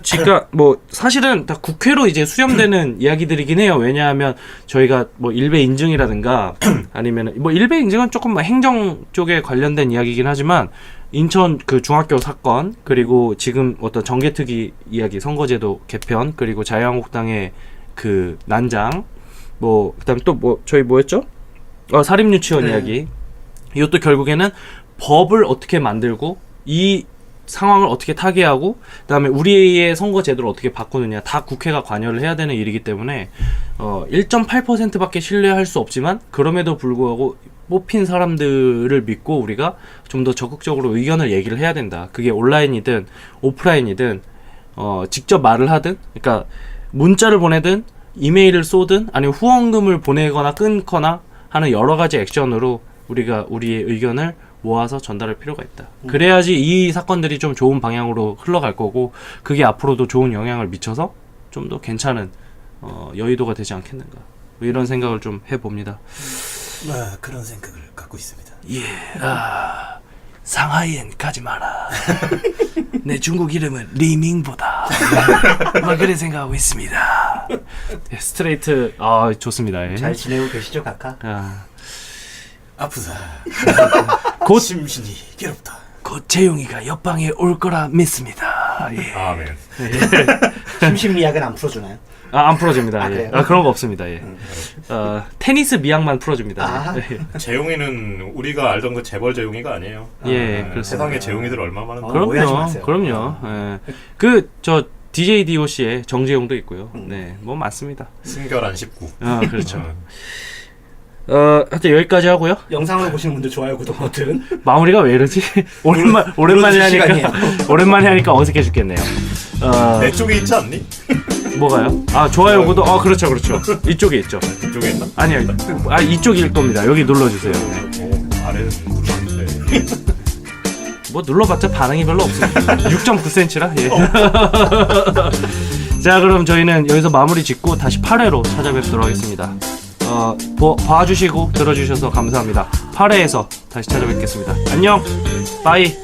[SPEAKER 1] 지금 사실은 다 국회로 이제 수렴되는 이야기들이긴 해요. 왜냐하면 저희가 일베 인증이라든가 아니면 일베 인증은 조금 행정 쪽에 관련된 이야기이긴 하지만 인천 그 중학교 사건 그리고 지금 어떤 정개특위 이야기 선거제도 개편 그리고 자유한국당의 그 난장 그다음에 또 저희 뭐였죠? 사립유치원 이야기 이것도 결국에는 법을 어떻게 만들고 이 상황을 어떻게 타개하고 그다음에 우리의 선거 제도를 어떻게 바꾸느냐 다 국회가 관여를 해야 되는 일이기 때문에 1.8%밖에 신뢰할 수 없지만 그럼에도 불구하고 뽑힌 사람들을 믿고 우리가 좀 더 적극적으로 의견을 얘기를 해야 된다. 그게 온라인이든 오프라인이든 직접 말을 하든 그러니까 문자를 보내든 이메일을 쏘든 아니면 후원금을 보내거나 끊거나 하는 여러 가지 액션으로 우리가 우리의 의견을 모아서 전달할 필요가 있다. 그래야지 이 사건들이 좀 좋은 방향으로 흘러갈 거고 그게 앞으로도 좋은 영향을 미쳐서 좀 더 괜찮은 여의도가 되지 않겠는가 이런 생각을 좀 해봅니다.
[SPEAKER 2] 그런 생각을 갖고 있습니다.
[SPEAKER 1] 예, 상하이엔 가지 마라. 내 중국 이름은 리밍보다. 그래 생각하고 있습니다. 네, 스트레이트 좋습니다. 예.
[SPEAKER 2] 잘 지내고 계시죠, 카카?
[SPEAKER 3] 아프다.
[SPEAKER 1] 곧
[SPEAKER 3] 심신이 괴롭다.
[SPEAKER 1] 곧 재용이가 옆방에 올 거라 믿습니다. 예.
[SPEAKER 3] 아멘.
[SPEAKER 2] 심신미약은 안 풀어주나요?
[SPEAKER 1] 안 풀어줍니다. 예.
[SPEAKER 2] 그래요?
[SPEAKER 1] 그런 거 없습니다. 예. 테니스 미약만 풀어줍니다.
[SPEAKER 3] 재용이는 우리가 알던 그 재벌 재용이가 아니에요.
[SPEAKER 1] 예, 그렇습니다.
[SPEAKER 3] 세상에 재용이들 얼마 많은데.
[SPEAKER 2] 오해하지 마세요.
[SPEAKER 1] 그럼요. 예. DJ DOC의 정재용도 있고요. 네, 많습니다.
[SPEAKER 3] 순결한 19.
[SPEAKER 1] 그렇죠. 하여튼 여기까지 하고요.
[SPEAKER 2] 영상을 보시는 분들 좋아요, 구독 버튼.
[SPEAKER 1] 마무리가 왜 이러지? 오랜만에 하니까 어색해 죽겠네요.
[SPEAKER 3] 내 쪽에 있지 않니?
[SPEAKER 1] 뭐가요? 좋아요, 구독. 그렇죠. 이쪽에 있죠.
[SPEAKER 3] 이쪽에 있나?
[SPEAKER 1] 아니요. 이쪽일 겁니다. 여기 눌러주세요.
[SPEAKER 3] 아래는 눌렀는데.
[SPEAKER 1] 눌러봤자 반응이 별로 없습니다. 6.9cm라. 예. 자, 그럼 저희는 여기서 마무리 짓고 다시 8회로 찾아뵙도록 하겠습니다. 봐주시고 들어주셔서 감사합니다. 8회에서 다시 찾아뵙겠습니다. 안녕. 빠이.